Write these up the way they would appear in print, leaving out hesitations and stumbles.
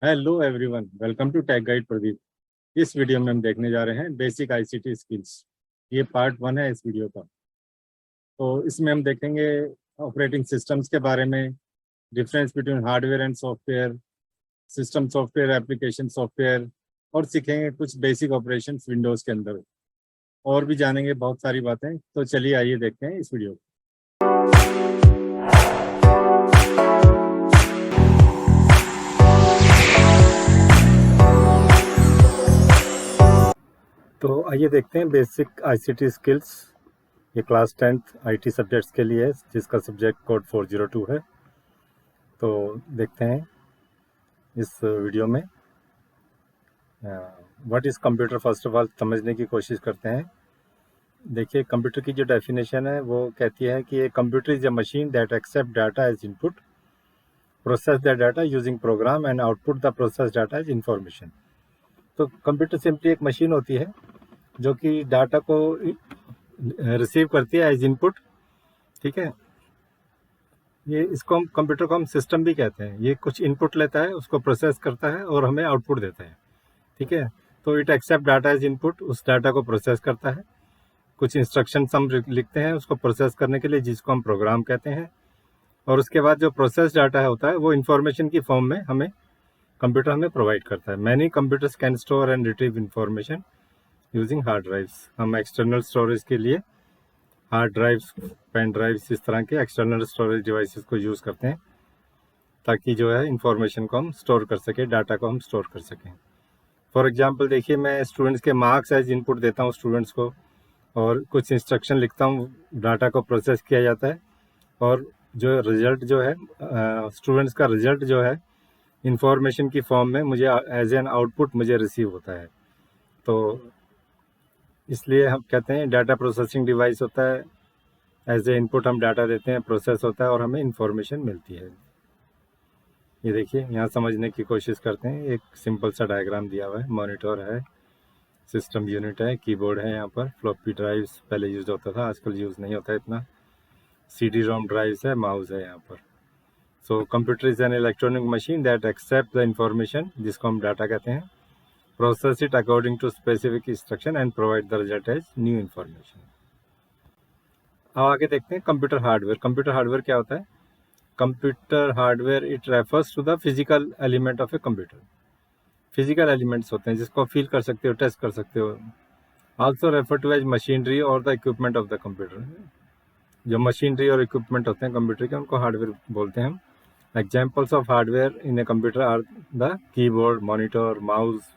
Hello everyone, welcome to tech guide Pradeep. इस video में हम देखने जा रहे हैं बेसिक आईसीटी स्किल्स। ये पार्ट 1 है इस वीडियो का। तो इसमें हम देखेंगे ऑपरेटिंग सिस्टम्स के बारे में, difference between hardware and software, system software, application software, और सीखेंगे कुछ बेसिक ऑपरेशंस विंडोज़ के अंदर। और भी जानेंगे बहुत सारी बातें। तो चलिए आइए देखते हैं इस वीडियो को। तो आइए देखते हैं बेसिक आईसीटी स्किल्स। ये क्लास 10th आईटी सब्जेक्ट्स के लिए है, जिसका सब्जेक्ट कोड 402 है। तो देखते हैं इस वीडियो में what is computer. First of all समझने की कोशिश करते हैं। देखिए, कंप्यूटर की जो डेफिनेशन है वो कहती है कि a computer is a machine that accept data as input, process the data using program and output the process data as information. तो कंप्यूटर सिंपली एक मशीन होती है जो कि डाटा को रिसीव करती है एज इनपुट। ठीक है, ये इसको हम कंप्यूटर को हम सिस्टम भी कहते हैं। ये कुछ इनपुट लेता है, उसको प्रोसेस करता है और हमें आउटपुट देता है। ठीक है, तो it accept data as input, उस डाटा को प्रोसेस करता है। कुछ इंस्ट्रक्शन हम लिखते हैं उसको प्रोसेस करने के लिए, जिसको हम प्रोग्राम कहते हैं। और उसके बाद जो प्रोसेस डाटा होता है वो इंफॉर्मेशन की फॉर्म में हमें कंप्यूटर हमें प्रोवाइड करता है। Many computers can store and retrieve information using hard drives. हम एक्सटर्नल स्टोरेज के लिए हार्ड ड्राइव्स, पेन ड्राइव्स, इस तरह के एक्सटर्नल स्टोरेज डिवाइसेस को यूज़ करते हैं ताकि जो है इंफॉर्मेशन को हम स्टोर कर सकें, डाटा को हम स्टोर कर सकें। फॉर एग्जांपल देखिए, मैं स्टूडेंट्स के मार्क्स एज इनपुट देता हूँ स्टूडेंट्स को, और कुछ इंस्ट्रक्शन लिखता हूँ, डाटा को प्रोसेस किया जाता है, और जो रिजल्ट जो है स्टूडेंट्स का रिजल्ट जो है इंफॉर्मेशन की फॉर्म में मुझे एज एन आउटपुट मुझे रिसीव होता है। तो इसलिए हम कहते हैं डाटा प्रोसेसिंग डिवाइस होता है। एज ए इनपुट हम डाटा देते हैं, प्रोसेस होता है और हमें इंफॉर्मेशन मिलती है। ये देखिए, यहाँ समझने की कोशिश करते हैं। एक सिंपल सा डायग्राम दिया हुआ है। मॉनिटर है, सिस्टम यूनिट है, कीबोर्ड है, यहाँ पर फ्लॉपी ड्राइव्स पहले यूज होता था, आजकल यूज़ नहीं होता इतना। CD रोम ड्राइव्स है, माउस है यहाँ पर। So computer is an electronic machine that accept the information, जिसको हम डाटा कहते हैं, process it according to specific instruction and provide the result as new information. अब आगे देखते हैं कंप्यूटर हार्डवेयर। कंप्यूटर हार्डवेयर क्या होता है? Computer hardware it refers to the physical element of a computer. Physical elements होते हैं जिसको फील कर सकते हो, टेस्ट कर सकते हो। Also refer to as machinery और the equipment of the computer. जो मशीनरी और इक्विपमेंट होते हैं कंप्यूटर के, उनको हार्डवेयर बोलते हैं हम। Examples of hardware in a computer are the keyboard, monitor, mouse,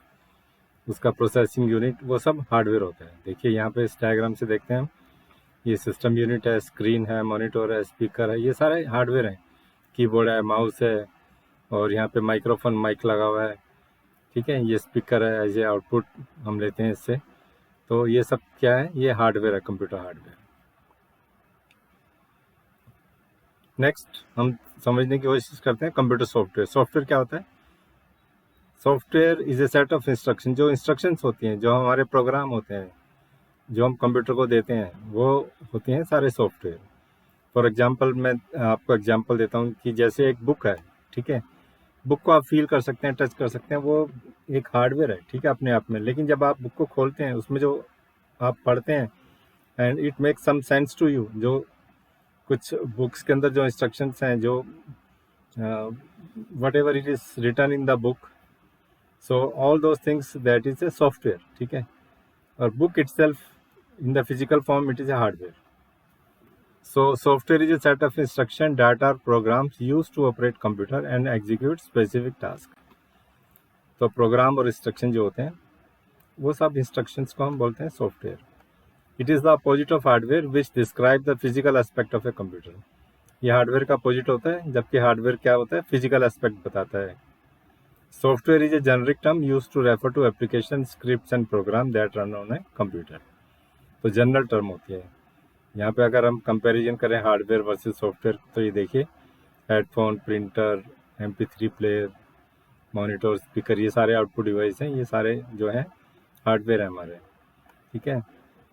उसका प्रोसेसिंग यूनिट, वो सब हार्डवेयर होता है। देखिए यहाँ पे इस डायग्राम से देखते हैं हम, ये सिस्टम यूनिट है, स्क्रीन है, मॉनिटर है, स्पीकर है, ये सारे हार्डवेयर हैं। कीबोर्ड है, माउस है, और यहाँ पे माइक्रोफोन, माइक लगा हुआ है। ठीक है, ये स्पीकर है, एज ए आउटपुट हम लेते हैं इससे। तो ये सब क्या है? ये हार्डवेयर है, कंप्यूटर हार्डवेयर। नेक्स्ट हम समझने की कोशिश करते हैं कंप्यूटर सॉफ्टवेयर। सॉफ्टवेयर क्या होता है? Software is A set of instruction. जो इंस्ट्रक्शंस होती हैं, जो हमारे प्रोग्राम होते हैं, जो हम कंप्यूटर को देते हैं, वो होती हैं सारे सॉफ्टवेयर। फॉर एग्जांपल मैं आपको एग्जांपल देता हूँ कि जैसे एक बुक है, ठीक है, बुक को आप फील कर सकते हैं, टच कर सकते हैं, वो एक हार्डवेयर है, ठीक है, अपने आप में। लेकिन जब आप बुक को खोलते हैं, उसमें जो आप पढ़ते हैं and it makes some sense to you, जो कुछ बुक्स के अंदर जो इंस्ट्रक्शंस हैं, जो whatever it is written in the book, so all those things that is a software. ठीक है, और book itself in the physical form it is a hardware. So software is a set of instruction, data, programs used to operate computer and execute specific task. तो programme और instruction जो होते हैं, वो सब इंस्ट्रक्शंस को हम बोलते हैं software. It is the opposite of hardware which describe the physical aspect of a computer. ये हार्डवेयर का अपोजिट होता है, जबकि हार्डवेयर क्या होता है? फिजिकल एस्पेक्ट बताता है। Software is a generic term use to refer to application, scripts and program that run on a computer. तो जनरल टर्म होती है। यहाँ पे अगर हम कंपैरिजन करें हार्डवेयर वर्सेस सॉफ्टवेयर, तो ये देखिए, headphone, printer, MP3 player, monitor, speaker, ये सारे आउटपुट डिवाइस हैं, ये सारे जो हैं हार्डवेयर हैं हमारे। ठीक है,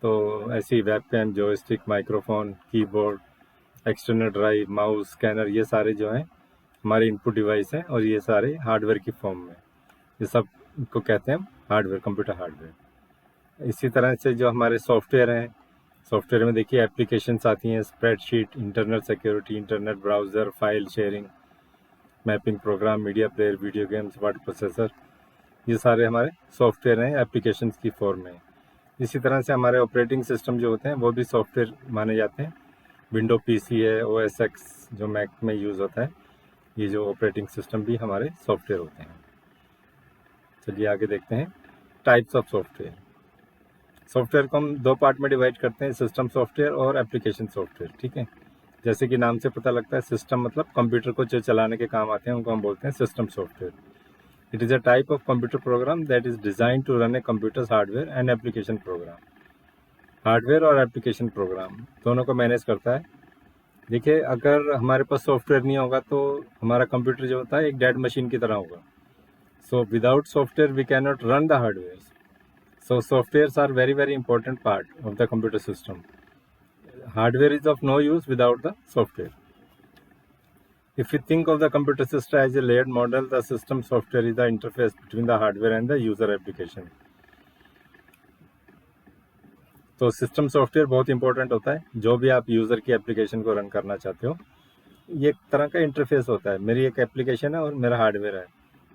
तो ऐसी webcam, joystick, microphone, keyboard, external drive, mouse, scanner, ये सारे जो हैं हमारे इनपुट डिवाइस हैं, और ये सारे हार्डवेयर की फॉर्म में। ये सब को कहते हैं हार्डवेयर, कंप्यूटर हार्डवेयर। इसी तरह से जो हमारे सॉफ्टवेयर हैं, सॉफ्टवेयर में देखिए एप्लीकेशंस आती हैं, spreadsheet, internet security, internet browser, file sharing, mapping program, media player, video games, word processor, ये सारे हमारे सॉफ्टवेयर हैं एप्लीकेशंस की फॉर्म में। इसी तरह से हमारे ऑपरेटिंग सिस्टम जो होते हैं वो भी सॉफ्टवेयर माने जाते हैं। विंडो पीसी है, OS X जो मैक में यूज़ होता है, ये जो ऑपरेटिंग सिस्टम भी हमारे सॉफ्टवेयर होते हैं। चलिए आगे देखते हैं टाइप्स ऑफ सॉफ्टवेयर। सॉफ्टवेयर को हम दो पार्ट में डिवाइड करते हैं, सिस्टम सॉफ्टवेयर और एप्लीकेशन सॉफ्टवेयर। ठीक है, जैसे कि नाम से पता लगता है, सिस्टम मतलब कंप्यूटर को जो चलाने के काम आते हैं उनको हम बोलते हैं system software. It is a type of computer program that is design to run a computers hardware and application program. Hardware और एप्लीकेशन प्रोग्राम दोनों को मैनेज करता है। देखिए, अगर हमारे पास सॉफ्टवेयर नहीं होगा तो हमारा कंप्यूटर जो होता है एक डेड मशीन की तरह होगा। So without software we can not run the hardware. So softwares are very important part of the computer system. Hardware is of no use without the software. If we think of the computer system as a layered model, the system software is the interface between the hardware and the user application. तो system software बहुत important होता है। जो भी आप user की application को run करना चाहते हो, ये एक तरह का इंटरफेस होता है। मेरी एक एप्लीकेशन है और मेरा हार्डवेयर है।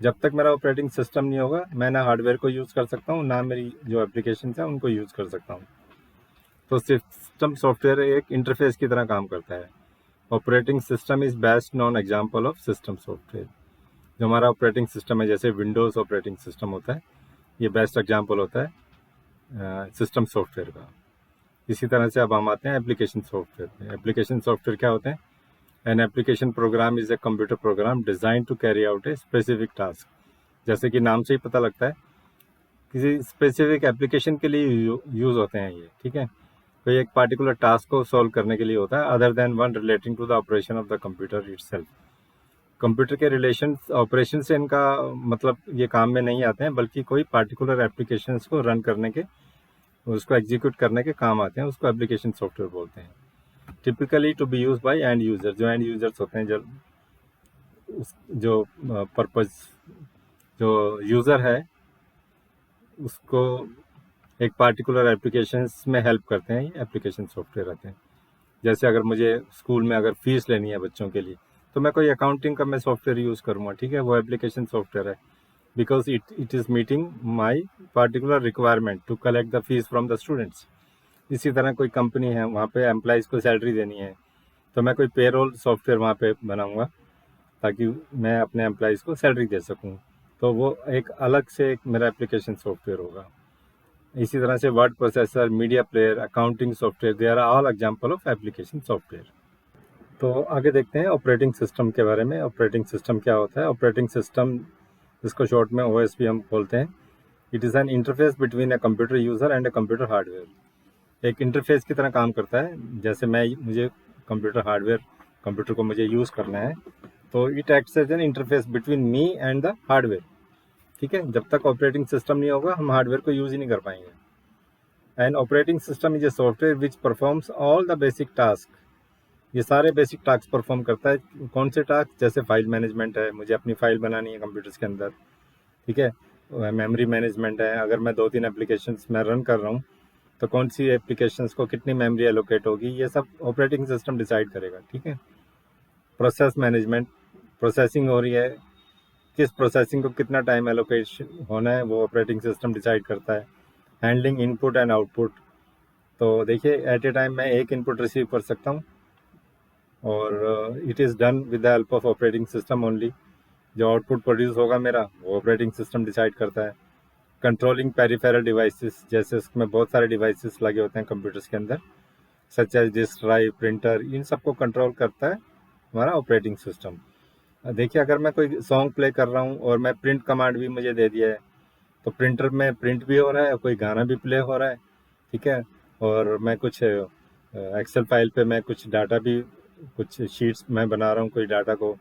जब तक मेरा ऑपरेटिंग सिस्टम नहीं होगा, मैं ना हार्डवेयर को यूज़ कर सकता हूँ, ना मेरी जो एप्लीकेशन है उनको यूज़ कर सकता हूँ। तो सिस्टम सॉफ्टवेयर एक इंटरफेस की तरह काम करता है। Operating system is best non example of system software. जो हमारा ऑपरेटिंग सिस्टम है, जैसे विंडोज़ ऑपरेटिंग सिस्टम होता है, ये बेस्ट एग्जाम्पल होता है सिस्टम सॉफ्टवेयर का। इसी तरह से अब हम आते हैं एप्लीकेशन सॉफ्टवेयर पे। एप्लीकेशन सॉफ्टवेयर क्या होते हैं? An application program is a computer program design to carry out a specific task. जैसे कि नाम से ही पता लगता है, किसी स्पेसिफिक एप्लीकेशन के लिए यूज़ होते हैं ये। ठीक है, कोई एक पार्टिकुलर टास्क को सॉल्व करने के लिए होता है, other than one relating to the operation of the computer itself. Computer के रिलेशन ऑपरेशन से इनका मतलब ये काम में नहीं आते हैं, बल्कि कोई पार्टिकुलर एप्लीकेशंस को रन करने के, उसको एग्जीक्यूट करने के काम आते हैं, उसको एप्लीकेशन सॉफ्टवेयर बोलते हैं। Typically to be use by end user. जो एंड यूजर्स होते हैं, जो पर्पज जो यूज़र है उसको एक पार्टिकुलर एप्लीकेशंस में हेल्प करते हैं, ये एप्लीकेशन सॉफ्टवेयर आते हैं। जैसे अगर मुझे स्कूल में अगर फीस लेनी है बच्चों के लिए, तो मैं कोई अकाउंटिंग का मैं सॉफ्टवेयर यूज़ करूँगा। ठीक है, वो एप्लीकेशन सॉफ्टवेयर है, because it is meeting my particular requirement to collect the fees from the students. इसी तरह कोई कंपनी है, वहाँ पे एम्प्लॉइज़ को सैलरी देनी है, तो मैं कोई पेरोल सॉफ्टवेयर वहाँ पे बनाऊँगा ताकि मैं अपने एम्प्लॉइज़ को सैलरी दे सकूँ। तो वो एक अलग से एक मेरा एप्लीकेशन सॉफ्टवेयर होगा। इसी तरह से word processor, media player, accounting software, they are all example of application software. तो आगे देखते हैं ऑपरेटिंग सिस्टम के बारे में। ऑपरेटिंग सिस्टम क्या होता है? ऑपरेटिंग सिस्टम, जिसको शॉर्ट में OS भी हम बोलते हैं, it is an interface between a computer user and a computer hardware. एक इंटरफेस की तरह काम करता है। जैसे मुझे कंप्यूटर हार्डवेयर, कंप्यूटर को मुझे यूज़ करना है, तो it acts as an interface between me and the hardware. ठीक है, जब तक ऑपरेटिंग सिस्टम नहीं होगा हम हार्डवेयर को यूज़ ही नहीं कर पाएंगे। And operating system is a software which performs all the basic task. ये सारे बेसिक टास्क परफॉर्म करता है। कौन से टास्क? जैसे फाइल मैनेजमेंट है, मुझे अपनी फाइल बनानी है कंप्यूटर्स के अंदर। ठीक है, मेमोरी मैनेजमेंट है, अगर मैं 2-3 एप्लीकेशंस में रन कर रहा हूँ तो कौन सी एप्लीकेशंस को कितनी मेमोरी एलोकेट होगी, ये सब ऑपरेटिंग सिस्टम डिसाइड करेगा। ठीक है, प्रोसेस मैनेजमेंट, प्रोसेसिंग हो रही है, किस प्रोसेसिंग को कितना टाइम एलोकेशन होना है, वो ऑपरेटिंग सिस्टम डिसाइड करता है। हैंडलिंग इनपुट एंड आउटपुट, तो देखिए एट ए टाइम मैं एक इनपुट रिसीव कर सकता हूँ और it is done with the help of operating system only. जो आउटपुट प्रोड्यूस होगा मेरा, वो ऑपरेटिंग सिस्टम डिसाइड करता है। कंट्रोलिंग पेरिफेरल डिवाइसेस, जैसे उसमें बहुत सारे डिवाइसेस लगे होते हैं कंप्यूटर्स के अंदर, such as disk drive, printer, इन सबको कंट्रोल करता है हमारा ऑपरेटिंग सिस्टम। देखिए, अगर मैं कोई सॉन्ग प्ले कर रहा हूँ और मैं प्रिंट कमांड भी मुझे दे दिया है, तो प्रिंटर में प्रिंट भी हो रहा है, कोई गाना भी प्ले हो रहा है। ठीक है, और मैं कुछ एक्सेल फाइल पे मैं कुछ डाटा भी, कुछ शीट्स मैं बना रहा हूँ, कोई डाटा को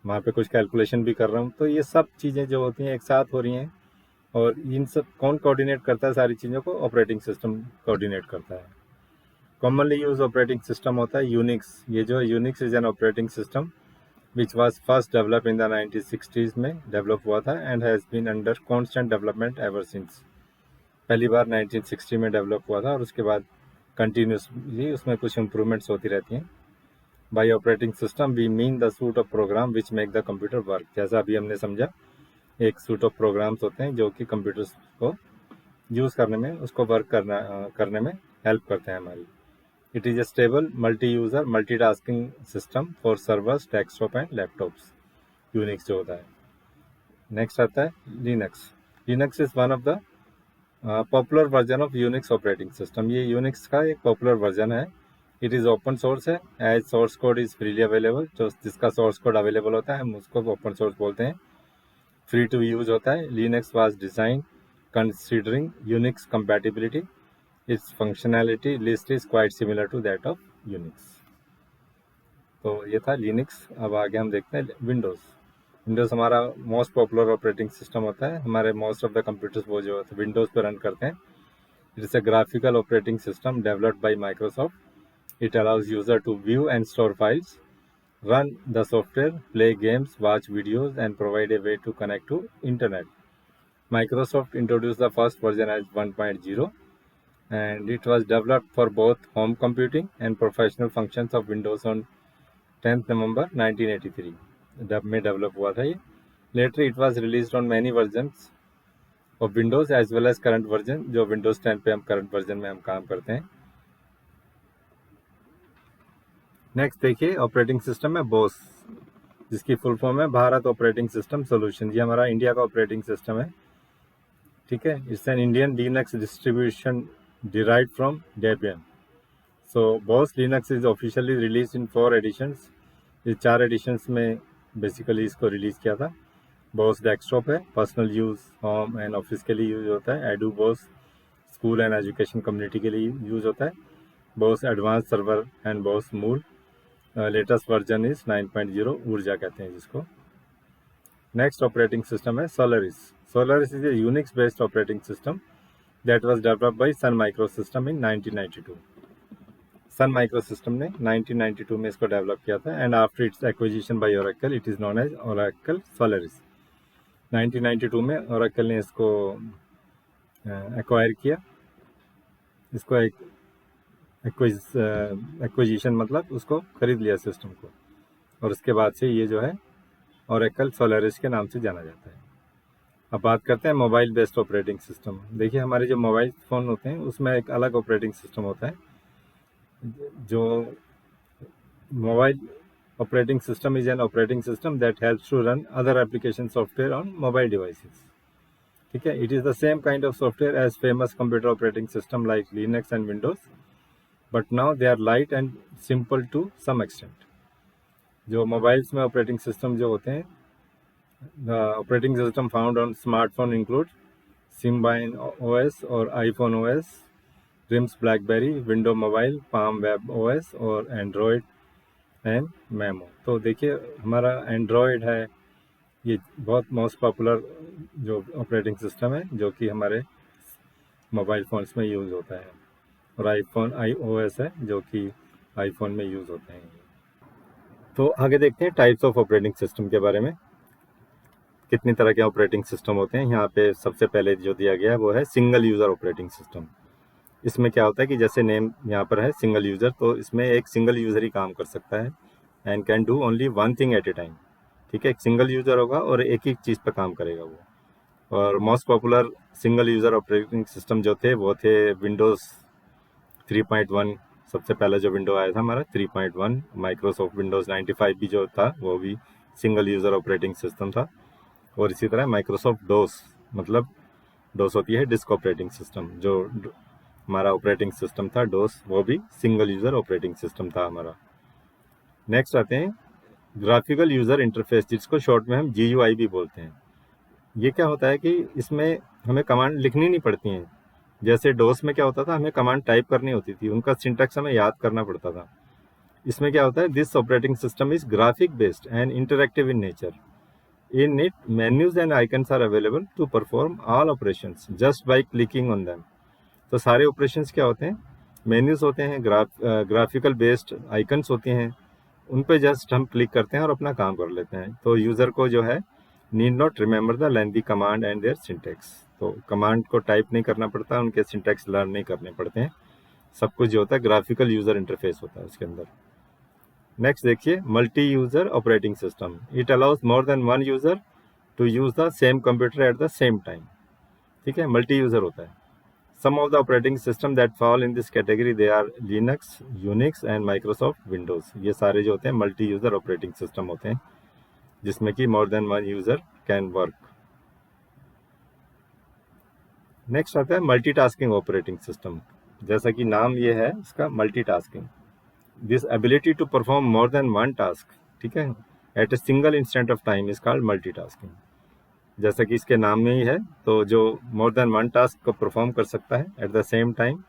वहाँ पे कुछ कैलकुलेशन भी कर रहा हूँ। तो ये सब चीज़ें जो होती हैं एक साथ हो रही हैं, और इन सब कौन कोऑर्डिनेट करता है? सारी चीज़ों को ऑपरेटिंग सिस्टम कोऑर्डिनेट करता है। कॉमनली यूज ऑपरेटिंग सिस्टम होता है यूनिक्स। ये जो है Unix is an operating system which was first develop in the 1960s में डेवलप हुआ था and has been under constant development ever since. पहली बार 1960 में डेवलप हुआ था और उसके बाद कंटिन्यूसली उसमें कुछ इम्प्रूवमेंट्स होती रहती हैं। By operating system we mean the suite of program which make the computer work. जैसा अभी हमने समझा, एक सूट ऑफ प्रोग्राम्स होते हैं जो कि कंप्यूटर्स को यूज़ करने में, उसको वर्क करने में हेल्प करते हैं हमारी। It is a stable multi user multitasking system for servers, desktop and laptops, Unix जो होता है। नेक्स्ट आता है Linux. Linux is one of the popular version of Unix operating system. ये यूनिक्स का एक पॉपुलर वर्जन है। इट इज़ ओपन सोर्स है, as source code is freely available. जो जिसका सोर्स कोड अवेलेबल होता है हम उसको ओपन सोर्स बोलते हैं। फ्री टू यूज होता है। Linux was design considering Unix compatibility. Its functionality list is quite similar to that of Unix. तो ये था लिनक्स। अब आगे हम देखते हैं विंडोज़। विंडोज़ हमारा मोस्ट पॉपुलर ऑपरेटिंग सिस्टम होता है। हमारे मोस्ट ऑफ द कंप्यूटर्स वो जो विंडोज़ पर रन करते हैं। It is a graphical operating system developed by Microsoft. It allows user to view and store files, run the software, play games, watch videos, and provide a way to connect to internet. Microsoft introduced the first version as 1.0, and it was developed for both home computing and professional functions of Windows on 10th November 1983. जब में develop हुआ था ये। Later it was released on many versions of Windows as well as current version, जो Windows 10 पे हम current version में हम काम करते हैं। नेक्स्ट देखिए ऑपरेटिंग सिस्टम है बोस, जिसकी फुल फॉर्म है भारत ऑपरेटिंग सिस्टम सॉल्यूशन। ये हमारा इंडिया का ऑपरेटिंग सिस्टम है, ठीक है। It's an Indian Linux distribution derived from Debian. So BOSS Linux is officially release in 4 editions. ये 4 एडिशंस में बेसिकली इसको रिलीज़ किया था। बोस डेस्कटॉप है, personal use, home and office के लिए यूज़ होता है। Edu BOSS school and education community के लिए यूज़ होता है। BOSS advance server and BOSS Mool. Latest version is 9.0 Urja कहते हैं जिसको। नेक्स्ट ऑपरेटिंग सिस्टम है Solaris. Solaris is a Unix based operating system that was developed by Sun Micro System in 1992। Sun Micro System ने 1992 में इसको develop किया था and after its acquisition by Oracle it is known as Oracle Solaris. 1992 में Oracle ने इसको acquire किया। इसको एक एक्विजिशन मतलब उसको खरीद लिया सिस्टम को, और उसके बाद से ये जो है ओरेकल सोलारिस के नाम से जाना जाता है। अब बात करते हैं मोबाइल बेस्ड ऑपरेटिंग सिस्टम। देखिए हमारे जो मोबाइल फ़ोन होते हैं उसमें एक अलग ऑपरेटिंग सिस्टम होता है। जो mobile operating system is an operating system that helps to run other application software on mobile devices, ठीक है। It is the same kind of software as famous computer operating system like Linux and Windows, but now they are light and simple to some extent. जो mobiles में operating system जो होते हैं, the operating system found on smartphone include Symbian OS और iPhone OS, RIMS blackberry, window mobile, palm web OS और Android and memo. तो देखिए हमारा एंड्रॉयड है, ये बहुत मोस्ट पॉपुलर जो ऑपरेटिंग सिस्टम है जो कि हमारे मोबाइल फ़ोन्स में यूज़ होता है, और आईफोन iOS है जो कि आईफोन में यूज़ होते हैं। तो आगे देखते हैं टाइप्स ऑफ ऑपरेटिंग सिस्टम के बारे में, कितनी तरह के ऑपरेटिंग सिस्टम होते हैं। यहाँ पे सबसे पहले जो दिया गया है वो है सिंगल यूज़र ऑपरेटिंग सिस्टम। इसमें क्या होता है कि जैसे नेम यहाँ पर है सिंगल यूज़र, तो इसमें एक सिंगल यूज़र ही काम कर सकता है and can do only one thing at A time, ठीक है। एक सिंगल यूज़र होगा और एक ही चीज़ पर काम करेगा वो। और most popular single user operating system जो थे वो थे विंडोज़ 3.1। सबसे पहला जो विंडो आया था हमारा 3.1। माइक्रोसॉफ्ट विंडोज़ 95 भी जो था वो भी सिंगल यूज़र ऑपरेटिंग सिस्टम था। और इसी तरह माइक्रोसॉफ्ट डोस, मतलब डोस होती है डिस्क ऑपरेटिंग सिस्टम, जो हमारा ऑपरेटिंग सिस्टम था डोस, वो भी सिंगल यूज़र ऑपरेटिंग सिस्टम था हमारा। नेक्स्ट आते हैं ग्राफिकल यूज़र इंटरफेस, जिसको शॉर्ट में हम GUI भी बोलते हैं। ये क्या होता है कि इसमें हमें कमांड लिखनी नहीं पड़ती हैं। जैसे डोस में क्या होता था, हमें कमांड टाइप करनी होती थी, उनका सिंटैक्स हमें याद करना पड़ता था। इसमें क्या होता है, this operating system is graphic based and interactive in nature. In it menus and icons are available to perform all operations just by clicking on them. तो सारे ऑपरेशंस क्या होते हैं, मेन्यूज होते हैं, ग्राफिकल बेस्ड आइकन्स होते हैं, उन पे जस्ट हम क्लिक करते हैं और अपना काम कर लेते हैं। तो यूज़र को जो है need not remember the lengthy command and their syntax, तो कमांड को टाइप नहीं करना पड़ता, उनके सिंटेक्स लर्न नहीं करने पड़ते हैं। सब कुछ जो होता है ग्राफिकल यूज़र इंटरफेस होता है उसके अंदर। नेक्स्ट देखिए multi user operating system. It allows more than one user to use the same computer at the same time. ठीक है, मल्टी यूज़र होता है। Some of the operating system that fall in this category they are Linux, Unix and Microsoft Windows। ये सारे जो होते हैं multi user operating system होते हैं जिसमें कि मोर than one user can work. Next आता है मल्टीटास्किंग ऑपरेटिंग सिस्टम। जैसा कि नाम ये है इसका multitasking, this ability to perform more than one task, ठीक है, at a single instant of time is called multitasking. जैसा कि इसके नाम में ही है, तो जो मोर देन वन टास्क को परफॉर्म कर सकता है at the same time,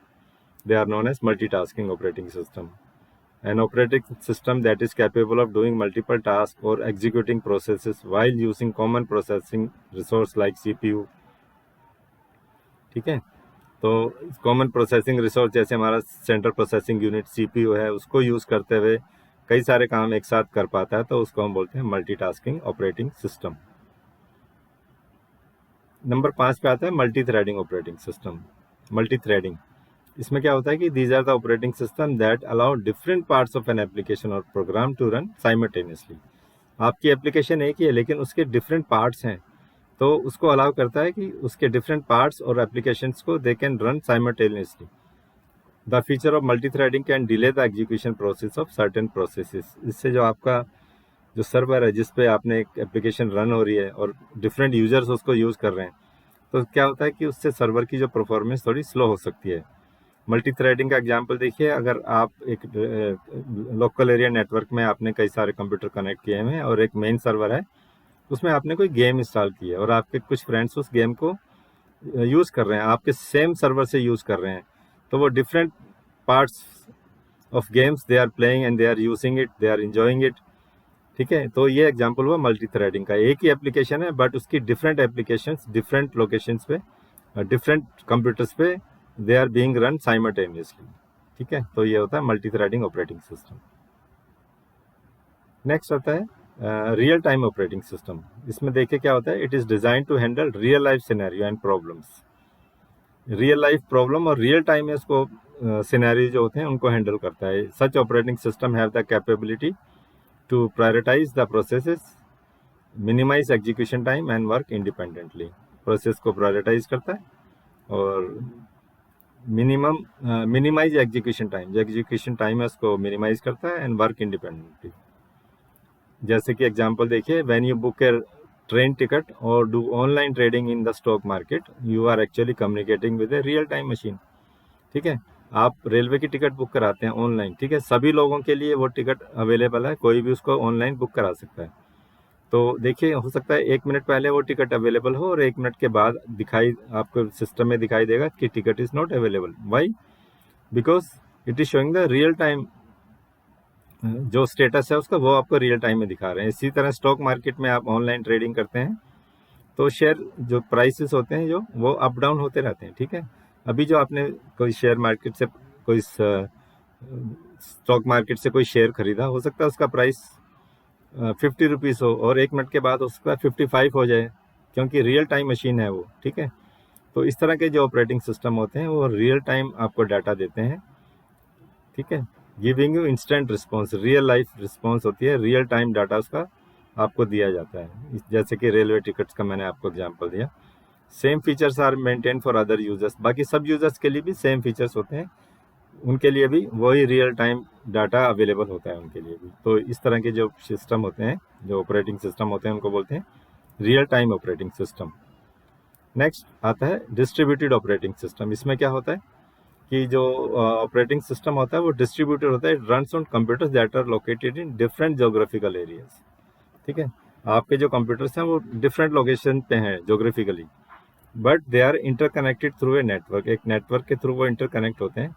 they are known as multitasking operating system। An operating system that is capable of doing multiple tasks or executing processes while using common processing resource like CPU। ठीक है, तो common processing resource जैसे हमारा central processing unit CPU है, उसको use करते हुए कई सारे काम एक साथ कर पाता है, तो उसको हम बोलते हैं मल्टीटास्किंग ऑपरेटिंग सिस्टम। नंबर 5 पे आता है multi threading operating system. Multi threading, इसमें क्या होता है कि these are the operating system that allow different parts of an application और प्रोग्राम टू रन साइमल्टेनियसली। आपकी एप्लीकेशन एक ही है लेकिन उसके डिफरेंट पार्ट्स हैं, तो उसको अलाउ करता है कि उसके डिफरेंट पार्ट्स और एप्लीकेशंस को they can run simultaneously. The feature of multi threading can delay the execution process of certain processes. इससे जो आपका जो सर्वर है जिस पे आपने एक एप्लीकेशन रन हो रही है और डिफरेंट यूजर्स उसको यूज़ कर रहे हैं, तो क्या होता है कि उससे सर्वर की जो परफॉर्मेंस थोड़ी स्लो हो सकती है। मल्टी थ्रेडिंग का एग्जांपल देखिए, अगर आप एक लोकल एरिया नेटवर्क में आपने कई सारे कंप्यूटर कनेक्ट किए हुए हैं और एक मेन सर्वर है, उसमें आपने कोई गेम इंस्टॉल की है और आपके कुछ फ्रेंड्स उस गेम को यूज़ कर रहे हैं, आपके सेम सर्वर से यूज़ कर रहे हैं, तो वो different parts of games they are playing and they are using it, they are enjoying it. ठीक है, तो ये एग्जांपल हुआ मल्टी थ्रेडिंग का। एक ही एप्लीकेशन है बट उसकी डिफरेंट एप्लीकेशंस डिफरेंट लोकेशंस पे डिफरेंट कंप्यूटर्स पे they are being run simultaneously. ठीक है, तो ये होता है multi threading operating system. Next आता है रियल टाइम ऑपरेटिंग सिस्टम। इसमें देखिए क्या होता है, it is design to handle real life scenario and problems. Real life problem और रियल टाइम में इसको सिनेरियो जो होते हैं उनको हैंडल करता है। Such operating system have the capability to prioritise the processes, minimise execution time and work independently. Process को प्रायोरिटाइज करता है और मिनिमाइज एग्जीक्यूशन टाइम, जो एग्जीक्यूशन टाइम है उसको मिनिमाइज करता है एंड वर्क इंडिपेंडेंटली। जैसे कि एग्जांपल देखिए, when you book a train ticket और do online trading in the stock market, you are actually communicating with a real time machine. ठीक है, आप रेलवे की टिकट बुक कराते हैं ऑनलाइन, ठीक है, सभी लोगों के लिए वो टिकट अवेलेबल है, कोई भी उसको ऑनलाइन बुक करा सकता है। तो देखिए, हो सकता है 1 मिनट पहले वो टिकट अवेलेबल हो और 1 मिनट के बाद आपको सिस्टम में दिखाई देगा कि ticket is not available. Why? Because it is showing the real time, जो स्टेटस है उसका वो आपको रियल टाइम में दिखा रहे हैं। इसी तरह स्टॉक मार्केट में आप ऑनलाइन ट्रेडिंग करते हैं तो शेयर जो प्राइसेस होते हैं जो वो अप डाउन होते रहते हैं। ठीक है, अभी जो आपने कोई शेयर मार्केट से कोई स्टॉक मार्केट से कोई शेयर खरीदा, हो सकता है उसका प्राइस 50 रुपीज़ हो और 1 मिनट के बाद उसका 55 हो जाए, क्योंकि रियल टाइम मशीन है वो। ठीक है, तो इस तरह के जो ऑपरेटिंग सिस्टम होते हैं वो रियल टाइम आपको डाटा देते हैं। ठीक है, giving you instant response, real life response होती है, रियल टाइम डाटा उसका आपको दिया जाता है। जैसे कि रेलवे टिकट्स का मैंने आपको एग्जांपल दिया। Same features are maintain for other users, बाकी सब यूजर्स के लिए भी सेम फीचर्स होते हैं, उनके लिए भी वही रियल टाइम डाटा अवेलेबल होता है उनके लिए भी। तो इस तरह के जो सिस्टम होते हैं, जो ऑपरेटिंग सिस्टम होते हैं, उनको बोलते हैं real time operating system. Next आता है डिस्ट्रीब्यूटेड ऑपरेटिंग सिस्टम। इसमें क्या होता है कि जो ऑपरेटिंग सिस्टम होता है वो डिस्ट्रीब्यूटेड होता है, it runs on computers that are located in different geographical areas. ठीक है, आपके जो कंप्यूटर्स हैं वो डिफरेंट लोकेशन पे हैं geographically, but they are interconnected through a network, एक नेटवर्क के थ्रू वो इंटरकनेक्ट होते हैं।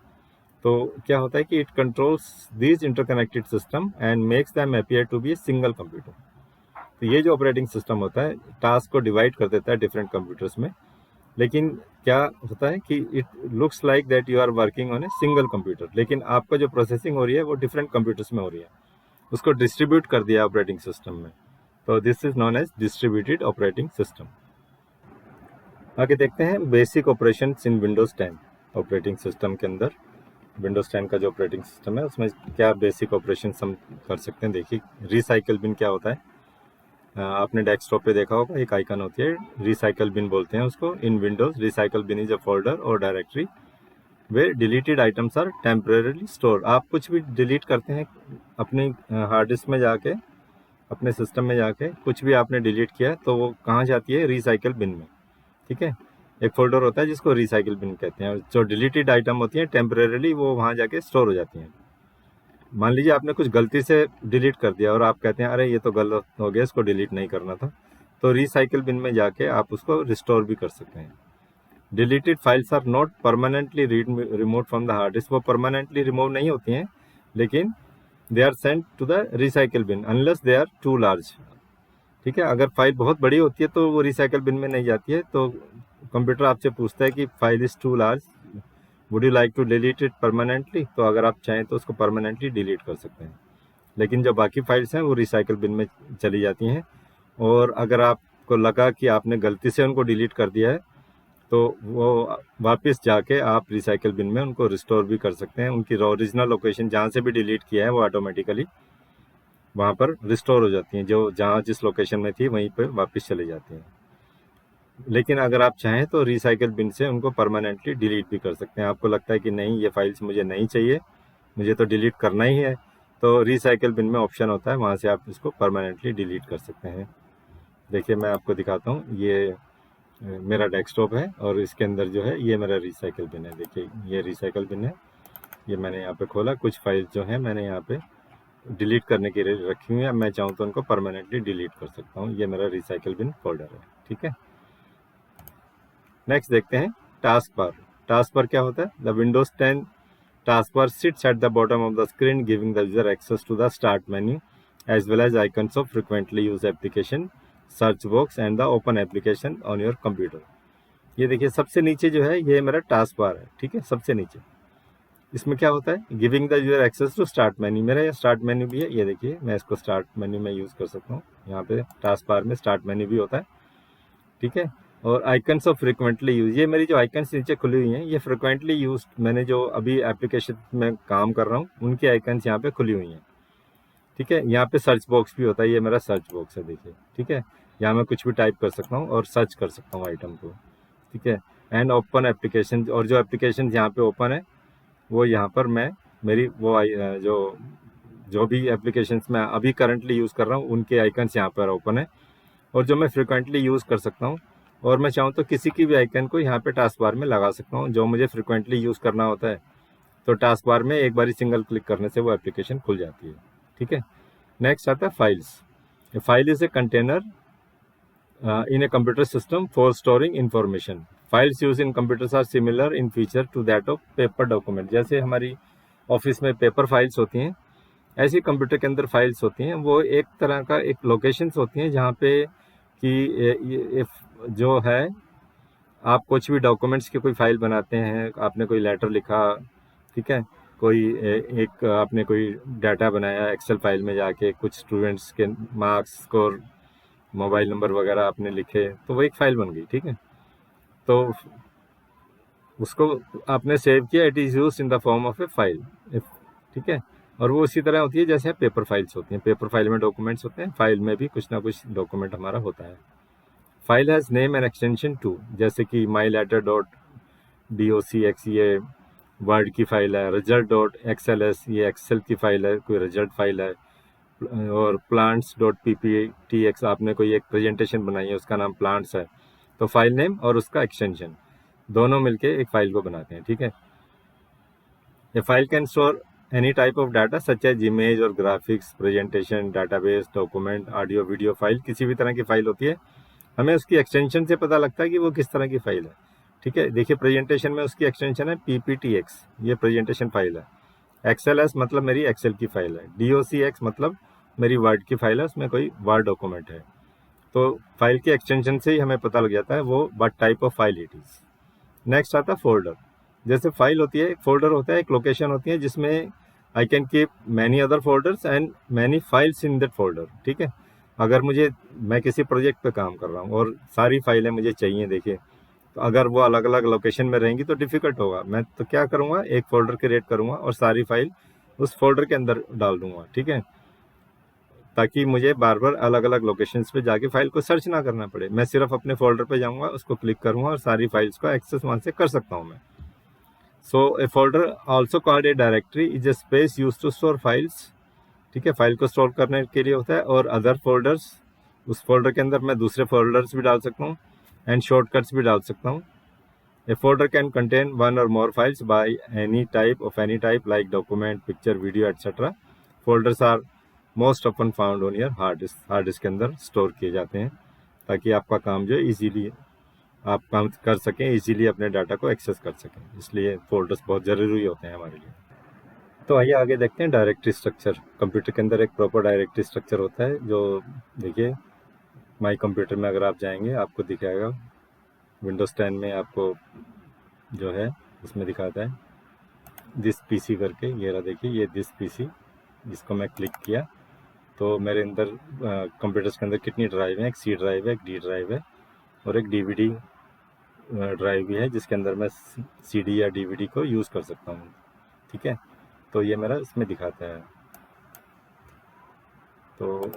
तो क्या होता है कि it controls these interconnected system and makes them appear to be a single computer. तो ये जो ऑपरेटिंग सिस्टम होता है टास्क को डिवाइड कर देता है डिफरेंट कंप्यूटर्स में, लेकिन क्या होता है कि it looks like that you are working on a single computer, लेकिन आपका जो प्रोसेसिंग हो रही है वो डिफरेंट कंप्यूटर्स में हो रही है। उसको डिस्ट्रीब्यूट कर दिया ऑपरेटिंग सिस्टम में, तो this is known as distributed operating system. आगे देखते हैं basic operations in Windows 10 operating system के अंदर। विंडोज़ 10 का जो ऑपरेटिंग सिस्टम है उसमें क्या बेसिक ऑपरेशन हम कर सकते हैं। देखिए रिसाइकल बिन क्या होता है, आपने डेस्कटॉप पे देखा होगा एक आइकन होती है, रिसाइकल बिन बोलते हैं उसको। In Windows recycle bin is a folder और directory where deleted items are temporarily store. आप कुछ भी डिलीट करते हैं अपनी हार्ड डिस्क में जाके, अपने सिस्टम में जाके कुछ भी आपने डिलीट किया तो वो कहाँ जाती है, रिसाइकल बिन में। ठीक है, एक फोल्डर होता है जिसको रिसाइकल बिन कहते हैं, जो डिलीटेड आइटम होती हैं टेम्परेरली वो वहाँ जाके स्टोर हो जाती हैं। मान लीजिए आपने कुछ गलती से डिलीट कर दिया और आप कहते हैं अरे ये तो गलत हो गया, इसको डिलीट नहीं करना था, तो रिसाइकल बिन में जाके आप उसको रिस्टोर भी कर सकते हैं। Deleted files are not permanently remove from the hard disk. वो परमानेंटली रिमूव नहीं होती हैं, लेकिन they are sent to the recycle bin unless they are too large. ठीक है, अगर फाइल बहुत बड़ी होती है तो वो रिसाइकल बिन में नहीं जाती है, तो कंप्यूटर आपसे पूछता है कि file is too large, would you like to delete it permanently, तो अगर आप चाहें तो उसको परमानेंटली डिलीट कर सकते हैं। लेकिन जो बाकी फाइल्स हैं वो रिसाइकल बिन में चली जाती हैं। और अगर आपको लगा कि आपने गलती से उनको डिलीट कर दिया है तो वो वापस जाके आप रिसाइकल बिन में उनको रिस्टोर भी कर सकते हैं। उनकी ओरिजिनल लोकेशन जहाँ से भी डिलीट किया है वो ऑटोमेटिकली वहाँ पर रिस्टोर हो जाती हैं, जो जहाँ जिस लोकेशन में थी वहीं पर वापस चली जाती हैं। लेकिन अगर आप चाहें तो रिसाइकल बिन से उनको परमानेंटली डिलीट भी कर सकते हैं। आपको लगता है कि नहीं ये फाइल्स मुझे नहीं चाहिए, मुझे तो डिलीट करना ही है, तो रिसाइकल बिन में ऑप्शन होता है, वहाँ से आप इसको परमानेंटली डिलीट कर सकते हैं। देखिए मैं आपको दिखाता हूँ, ये मेरा डेस्कटॉप है और इसके अंदर जो है ये मेरा रिसाइकल बिन है। देखिए ये रिसाइकल बिन है, ये मैंने यहाँ पे खोला, कुछ फाइल जो है मैंने यहाँ पे डिलीट करने के लिए रखी हुई है, मैं चाहूँ तो उनको परमानेंटली डिलीट कर सकता हूँ। ये मेरा रिसाइकल बिन फोल्डर है। ठीक है, नेक्स्ट देखते हैं टास्क बार। टास्क बार क्या होता है, the Windows 10 task bar sits at the bottom of the screen giving the user access to the start menu as well as icons of frequently use application, search box and the open application on your computer. ये देखिए सबसे नीचे जो है ये मेरा task bar है। ठीक है, सबसे नीचे इसमें क्या होता है, giving the user access to start menu. मेरा ये स्टार्ट मेन्यू भी है, ये देखिए मैं इसको स्टार्ट मेन्यू में यूज़ कर सकता हूँ। यहाँ पे टास्क बार में स्टार्ट मेन्यू भी होता है। ठीक है, और आइकन्स ऑफ फ्रिक्वेंटली यूज, ये मेरी जो आइकन्स नीचे खुली हुई हैं ये फ्रिक्वेंटली यूज, मैंने जो अभी एप्लीकेशन में काम कर रहा हूँ उनकी आइकन्स यहाँ पे खुली हुई हैं। ठीक है, यहाँ पे सर्च बॉक्स भी होता है, ये मेरा सर्च बॉक्स है देखिए। ठीक है, यहाँ मैं कुछ भी टाइप कर सकता हूँ और सर्च कर सकता हूँ आइटम को। ठीक है, एंड ओपन एप्लीकेशन, और जो एप्लीकेशन यहाँ पे ओपन है वो यहाँ पर मैं मेरी वो जो भी एप्लीकेशंस मैं अभी करंटली यूज़ कर रहा हूँ उनके आइकन्स यहाँ पर ओपन है, और जो मैं फ्रिक्वेंटली यूज़ कर सकता हूँ, और मैं चाहूँ तो किसी की भी आइकन को यहाँ पे टास्क बार में लगा सकता हूँ जो मुझे फ्रिक्वेंटली यूज़ करना होता है। तो टास्क बार में एक बार सिंगल क्लिक करने से वो एप्लीकेशन खुल जाती है। ठीक है, नेक्स्ट आता है files. File is a container in a computer system for storing information. Files used in computers are similar in feature to that of paper document. जैसे हमारी ऑफिस में पेपर फाइल्स होती हैं, ऐसी कंप्यूटर के अंदर फाइल्स होती हैं। वो एक तरह का एक लोकेशंस होती हैं जहाँ पे कि जो है आप कुछ भी डॉक्यूमेंट्स की कोई फाइल बनाते हैं, आपने कोई लेटर लिखा, ठीक है, कोई एक आपने कोई डाटा बनाया एक्सेल फाइल में जाके, कुछ स्टूडेंट्स के मार्क्स, स्कोर, मोबाइल नंबर वगैरह आपने लिखे, तो वो एक फाइल बन गई। ठीक है, तो उसको आपने सेव किया, it is use in the form of A file. ठीक है, और वो उसी तरह होती है जैसे पेपर फाइल्स होती हैं। पेपर फाइल में डॉक्यूमेंट्स होते हैं, फाइल में भी कुछ ना कुछ डॉक्यूमेंट हमारा होता है। File has name and extension too, जैसे कि माई लेटर डॉट docx ये वर्ड की फाइल है, रिजल्ट डॉट xls ये एक्सेल की फाइल है, कोई रिजल्ट फाइल है, और प्लांट्स डॉट pptx आपने कोई एक प्रेजेंटेशन बनाई है उसका नाम प्लांट्स है। तो फाइल नेम और उसका एक्सटेंशन दोनों मिलके एक फाइल को बनाते हैं। ठीक है, ये file can store any type of data such as image और graphics, presentation, database, document, audio, video file, किसी भी तरह की फाइल होती है। हमें उसकी एक्सटेंशन से पता लगता है कि वो किस तरह की फाइल है। ठीक है, देखिए प्रेजेंटेशन में उसकी एक्सटेंशन है pptx, ये प्रेजेंटेशन फाइल है। xls मतलब मेरी एक्सेल की फाइल है, docx मतलब मेरी वर्ड की फाइल है, उसमें कोई वर्ड डॉक्यूमेंट है। तो फाइल की एक्सटेंशन से ही हमें पता लग जाता है वो what type of file it is. Next आता है फोल्डर। जैसे फाइल होती है, एक फोल्डर होता है, एक लोकेशन होती है जिसमें I can keep many other folders and many files in that folder. ठीक है, अगर मैं किसी प्रोजेक्ट पे काम कर रहा हूँ और सारी फाइलें मुझे चाहिए, देखिए, तो अगर वो अलग अलग लोकेशन में रहेंगी तो डिफ़िकल्ट होगा। मैं तो क्या करूँगा, एक फ़ोल्डर क्रिएट करूँगा और सारी फाइल उस फ़ोल्डर के अंदर डाल दूँगा। ठीक है, ताकि मुझे बार बार अलग अलग लोकेशंस पे जाके फाइल को सर्च ना करना पड़े। मैं सिर्फ अपने फ़ोल्डर पे जाऊँगा, उसको क्लिक करूँगा और सारी फाइल्स को एक्सेस वहाँ से कर सकता हूँ मैं। So a folder also called a directory is a space use to store files. ठीक है, फाइल को स्टोर करने के लिए होता है। और अदर फोल्डर्स, उस फोल्डर के अंदर मैं दूसरे फोल्डर्स भी डाल सकता हूँ एंड शॉर्टकट्स भी डाल सकता हूँ। A folder can contain one और more files by any type like document, picture, video etcetera. Folders are most often found on your hard disk के अंदर स्टोर किए जाते हैं, ताकि आपका काम जो है ईजीली आप काम कर सकें, ईजीली अपने डाटा को एक्सेस कर सकें। इसलिए फोल्डर्स बहुत ज़रूरी होते हैं हमारे लिए। तो आइए आगे देखते हैं डायरेक्टरी स्ट्रक्चर। कंप्यूटर के अंदर एक प्रॉपर डायरेक्टरी स्ट्रक्चर होता है, जो देखिए माई कंप्यूटर में अगर आप जाएंगे आपको दिखाएगा। विंडोज़ 10 में आपको जो है उसमें दिखाता है दिस पीसी करके। ये रहा, देखिए, ये दिस पीसी, जिसको मैं क्लिक किया तो मेरे अंदर कंप्यूटर्स के अंदर कितनी ड्राइव है, एक सी ड्राइव है, एक डी ड्राइव है और एक डीवीडी ड्राइव भी है, जिसके अंदर मैं सीडी या डीवीडी को यूज़ कर सकता हूँ। ठीक है, तो ये मेरा इसमें दिखाता है। तो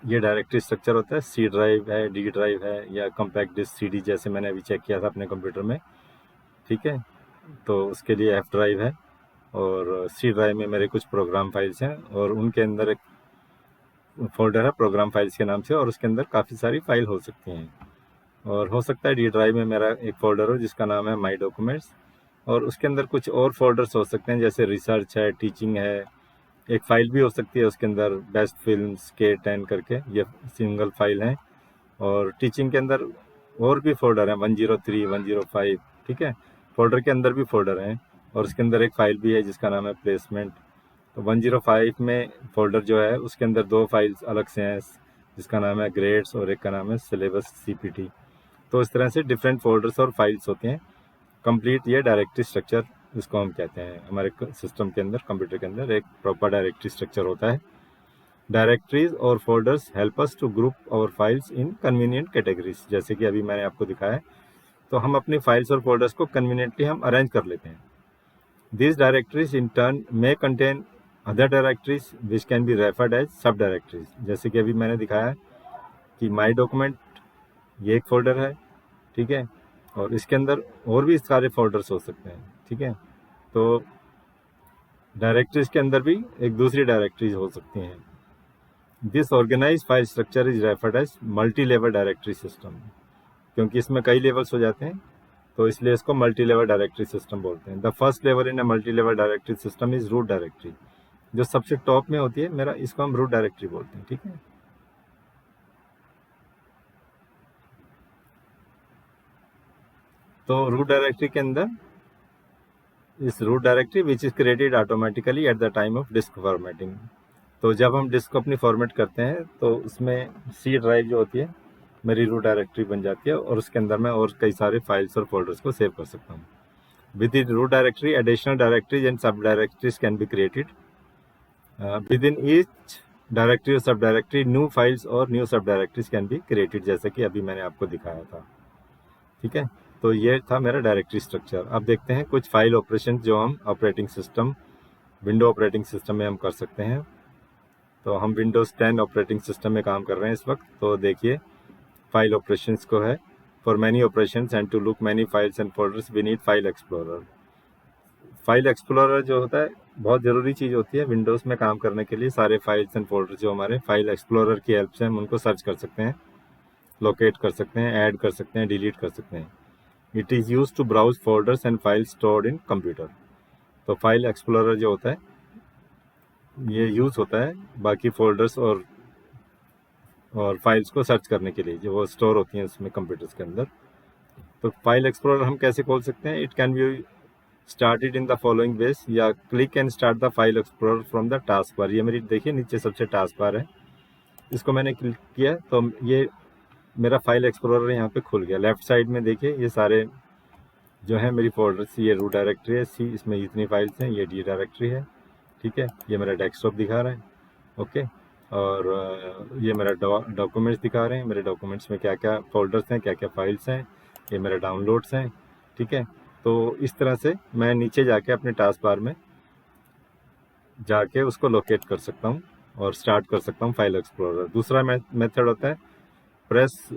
ये डायरेक्टरी स्ट्रक्चर होता है। सी ड्राइव है, डी ड्राइव है, या कॉम्पैक्ट डिस्क सीडी, जैसे मैंने अभी चेक किया था अपने कंप्यूटर में। ठीक है, तो उसके लिए एफ ड्राइव है और सी ड्राइव में मेरे कुछ प्रोग्राम फाइल्स हैं और उनके अंदर एक फोल्डर है प्रोग्राम फाइल्स के नाम से, और उसके अंदर काफ़ी सारी फाइल हो सकती हैं। और हो सकता है डी ड्राइव में मेरा एक फ़ोल्डर हो जिसका नाम है माई डॉक्यूमेंट्स, और उसके अंदर कुछ और फोल्डर्स हो सकते हैं, जैसे रिसर्च है, टीचिंग है। एक फ़ाइल भी हो सकती है उसके अंदर बेस्ट फिल्म्स K10 करके, ये सिंगल फाइल हैं। और टीचिंग के अंदर और भी फोल्डर हैं, 103, 105। ठीक है, फोल्डर के अंदर भी फोल्डर हैं और उसके अंदर एक फ़ाइल भी है जिसका नाम है प्लेसमेंट। तो 105 में फोल्डर जो है उसके अंदर दो फाइल्स अलग से हैं, जिसका नाम है ग्रेड्स और एक का नाम है सिलेबस CPT। तो इस तरह से डिफरेंट फोल्डर्स और फाइल्स होते हैं। कंप्लीट ये डायरेक्टरी स्ट्रक्चर इसको हम कहते हैं। हमारे सिस्टम के अंदर, कंप्यूटर के अंदर एक प्रॉपर डायरेक्टरी स्ट्रक्चर होता है। डायरेक्टरीज और folders help us to group our files in convenient categories. जैसे कि अभी मैंने आपको दिखाया, तो हम अपनी फाइल्स और फोल्डर्स को कन्वीनियंटली हम अरेंज कर लेते हैं। These directories in turn may contain other directories which can be referred as सब डायरेक्टरीज। जैसे कि अभी मैंने दिखाया कि माई डॉक्यूमेंट ये एक फोल्डर है। ठीक है, और इसके अंदर और भी सारे फोल्डर्स हो सकते हैं। ठीक है, तो डायरेक्टरीज के अंदर भी एक दूसरी डायरेक्टरीज हो सकती हैं। This organise file structure is referred as multi level directory system. क्योंकि इसमें कई लेवल्स हो जाते हैं, तो इसलिए इसको मल्टी लेवल डायरेक्टरी सिस्टम बोलते हैं। The first level in a multi level directory system is root directory. जो सबसे टॉप में होती है मेरा, इसको हम रूट डायरेक्टरी बोलते हैं। ठीक है, तो रूट डायरेक्टरी के अंदर इस root directory which is created automatically at the time of disk formatting. तो जब हम डिस्क को अपनी फॉर्मेट करते हैं तो उसमें सी ड्राइव जो होती है मेरी रूट डायरेक्टरी बन जाती है, और उसके अंदर मैं और कई सारे फाइल्स और फोल्डर्स को सेव कर सकता हूँ। Within root directory additional directories and sub directories can be created. Within each directory और सब डायरेक्टरी न्यू फाइल्स और new sub directories can be created, जैसे कि अभी मैंने आपको दिखाया था। ठीक है, तो ये था मेरा डायरेक्टरी स्ट्रक्चर। अब देखते हैं कुछ फाइल ऑपरेशन जो हम operating system, window operating system में हम कर सकते हैं। तो हम विंडोज़ 10 ऑपरेटिंग सिस्टम में काम कर रहे हैं इस वक्त। तो देखिए फाइल ऑपरेशंस को है, for many operations and to look many files and folders we need file explorer. File explorer जो होता है बहुत ज़रूरी चीज़ होती है विंडोज़ में काम करने के लिए। सारे फाइल्स एंड फोल्डर्स जो हमारे फाइल एक्सप्लोरर की हेल्प से हम उनको सर्च कर सकते हैं, लोकेट कर सकते हैं, ऐड कर सकते हैं, डिलीट कर सकते हैं। It is use to browse folders and files stored in computer. तो फाइल एक्सप्लोरर जो होता है ये यूज़ होता है बाकी फोल्डर्स और फाइल्स को सर्च करने के लिए जो वो स्टोर होती हैं उसमें कंप्यूटर्स के अंदर। तो फाइल एक्सप्लोरर हम कैसे खोल सकते हैं? It can be started in the following ways, या click and start the file explorer from the task bar. ये मेरी देखिए नीचे सबसे टास्क बार है, इसको मैंने क्लिक किया तो ये मेरा फाइल एक्सप्लोरर यहाँ पे खुल गया। लेफ्ट साइड में देखिए ये सारे जो है मेरी फोल्डर्स, ये रूट डायरेक्टरी है सी, इसमें इतनी फाइल्स हैं, ये डी डायरेक्टरी है, ठीक है, ये मेरा डेस्कटॉप दिखा रहा है। ओके, और ये मेरा डॉक्यूमेंट्स दिखा रहे हैं, मेरे डॉक्यूमेंट्स में क्या क्या फोल्डर्स हैं, क्या क्या फाइल्स हैं, ये मेरे डाउनलोड्स हैं। ठीक है, तो इस तरह से मैं नीचे जाके अपने टास्क बार में जाके उसको लोकेट कर सकता हूँ और स्टार्ट कर सकता हूँ फाइल एक्सप्लोरर। दूसरा मेथड होता है प्रेस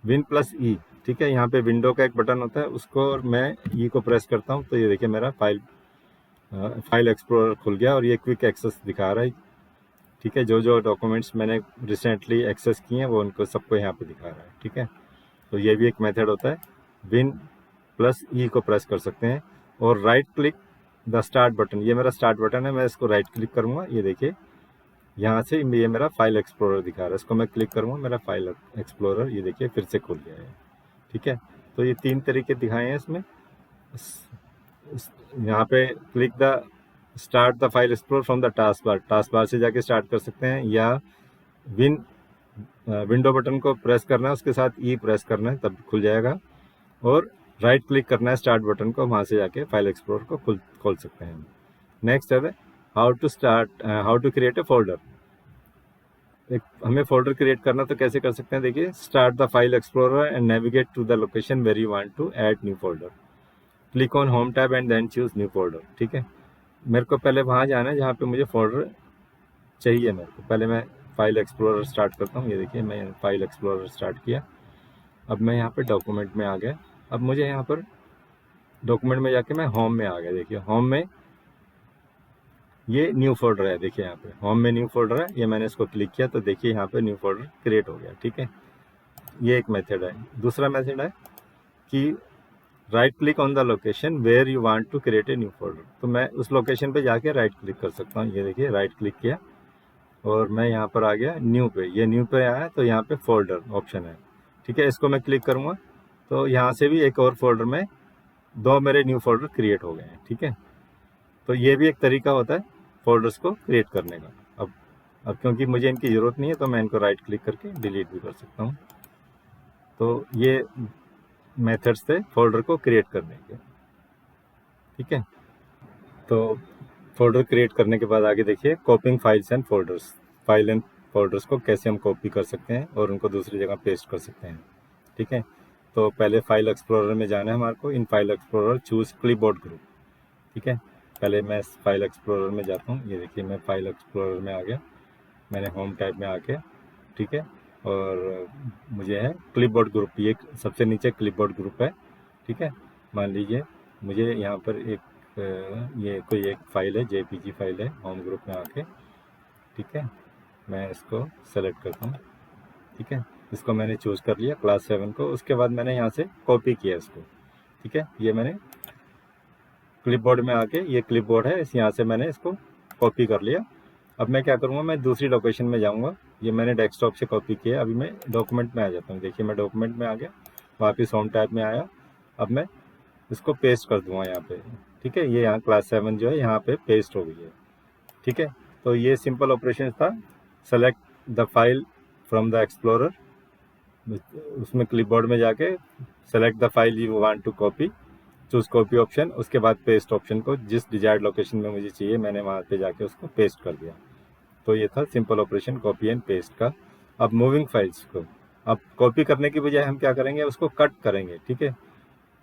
विन प्लस ई। ठीक है, यहाँ पे विंडो का एक बटन होता है, उसको और मैं ई को प्रेस करता हूँ तो ये देखिए मेरा फाइल एक्सप्लोरर खुल गया और ये क्विक एक्सेस दिखा रहा है। ठीक है, जो जो डॉक्यूमेंट्स मैंने रिसेंटली एक्सेस किए हैं वो उनको सबको यहाँ पे दिखा रहा है। ठीक है, तो ये भी एक मेथड होता है, विन प्लस ई को प्रेस कर सकते हैं और right click the start button. ये मेरा स्टार्ट बटन है, मैं इसको राइट क्लिक करूँगा, ये देखिए यहाँ से ये मेरा फाइल एक्सप्लोरर दिखा रहा है, इसको मैं क्लिक करूँगा, मेरा फाइल एक्सप्लोरर ये देखिए फिर से खुल गया है। ठीक है, तो ये 3 तरीके दिखाए हैं इसमें। यहाँ पे click the start the file explore from the task बार से जाके स्टार्ट कर सकते हैं, या विंडो बटन को प्रेस करना है, उसके साथ ई प्रेस करना है तब खुल जाएगा, और राइट क्लिक करना है स्टार्ट बटन को, वहाँ से जाके फाइल एक्सप्लोर को खोल सकते हैं। नेक्स्ट है how to create a folder. हमें फोल्डर क्रिएट करना तो कैसे कर सकते हैं, देखिए start the file explorer and navigate to the location where you want to add new folder. Click on home tab and then choose new folder. ठीक है, मेरे को पहले वहाँ जाना है जहाँ पे मुझे फोल्डर चाहिए। मेरे को पहले मैं फाइल एक्सप्लोरर स्टार्ट करता हूँ, ये देखिए मैं फाइल एक्सप्लोरर स्टार्ट किया। अब मैं यहाँ पे डॉक्यूमेंट में आ गया। अब मुझे यहाँ पर डॉक्यूमेंट में जाके मैं होम में आ गया। देखिए होम में ये न्यू फोल्डर है, देखिए यहाँ पे होम में न्यू फोल्डर है, ये मैंने इसको क्लिक किया तो देखिए यहाँ पे न्यू फोल्डर क्रिएट हो गया। ठीक है, ये एक मेथड है। दूसरा मेथड है कि right click on the location where you want to create a new folder. तो मैं उस लोकेशन पे जाके राइट क्लिक कर सकता हूँ, ये देखिए राइट क्लिक किया और मैं यहाँ पर आ गया न्यू पे। ये न्यू पे आया तो यहाँ पे फोल्डर ऑप्शन है। ठीक है, इसको मैं क्लिक करूँगा तो यहाँ से भी एक और फोल्डर में 2 मेरे न्यू फोल्डर क्रिएट हो गए हैं। ठीक है, तो ये भी एक तरीका होता है फोल्डर्स को क्रिएट करने का। अब क्योंकि मुझे इनकी ज़रूरत नहीं है तो मैं इनको राइट क्लिक करके डिलीट भी कर सकता हूँ। तो ये मेथड्स थे फोल्डर को क्रिएट करने के। ठीक है, तो फोल्डर क्रिएट करने के बाद आगे देखिए कॉपिंग files and folders. File and folders को कैसे हम कॉपी कर सकते हैं और उनको दूसरी जगह पेस्ट कर सकते हैं। ठीक है, तो पहले फाइल एक्सप्लोरर में जाना है हमारे को। In file explorer choose clipboard group. ठीक है, पहले मैं फाइल एक्सप्लोरर में जाता हूँ, ये देखिए मैं फाइल एक्सप्लोरर में आ गया, मैंने होम टैब में आके। ठीक है, और मुझे है क्लिपबोर्ड ग्रुप, ये सबसे नीचे क्लिपबोर्ड ग्रुप है। ठीक है, मान लीजिए मुझे यहाँ पर ये कोई एक फाइल है, जेपीजी फाइल है, होम ग्रुप में आके। ठीक है, मैं इसको सेलेक्ट करता हूँ। ठीक है, इसको मैंने चूज़ कर लिया क्लास 7 को। उसके बाद मैंने यहाँ से कॉपी किया इसको। ठीक है, ये मैंने क्लिपबोर्ड में आके, ये क्लिपबोर्ड है, इस यहाँ से मैंने इसको कॉपी कर लिया। अब मैं क्या करूँगा, मैं दूसरी लोकेशन में जाऊँगा। ये मैंने डेस्कटॉप से कॉपी किया, अभी मैं डॉक्यूमेंट में आ जाता हूँ। देखिए मैं डॉक्यूमेंट में आ गया, वापस होम टैब में आया। अब मैं इसको पेस्ट कर दूँगा यहाँ पे। ठीक है, ये यहाँ क्लास 7 जो है यहाँ पे पेस्ट हो गई है। ठीक है, तो ये सिंपल ऑपरेशन था। Select the file from the explorer, उसमें क्लिपबोर्ड में जाके select the file you want to copy, choose copy option, उसके बाद पेस्ट ऑप्शन को जिस डिजायर्ड लोकेशन में मुझे चाहिए मैंने वहाँ पे जाके उसको पेस्ट कर दिया। तो ये था simple operation copy and paste का। अब मूविंग फाइल्स को, अब कॉपी करने की बजाय हम क्या करेंगे, उसको कट करेंगे। ठीक है,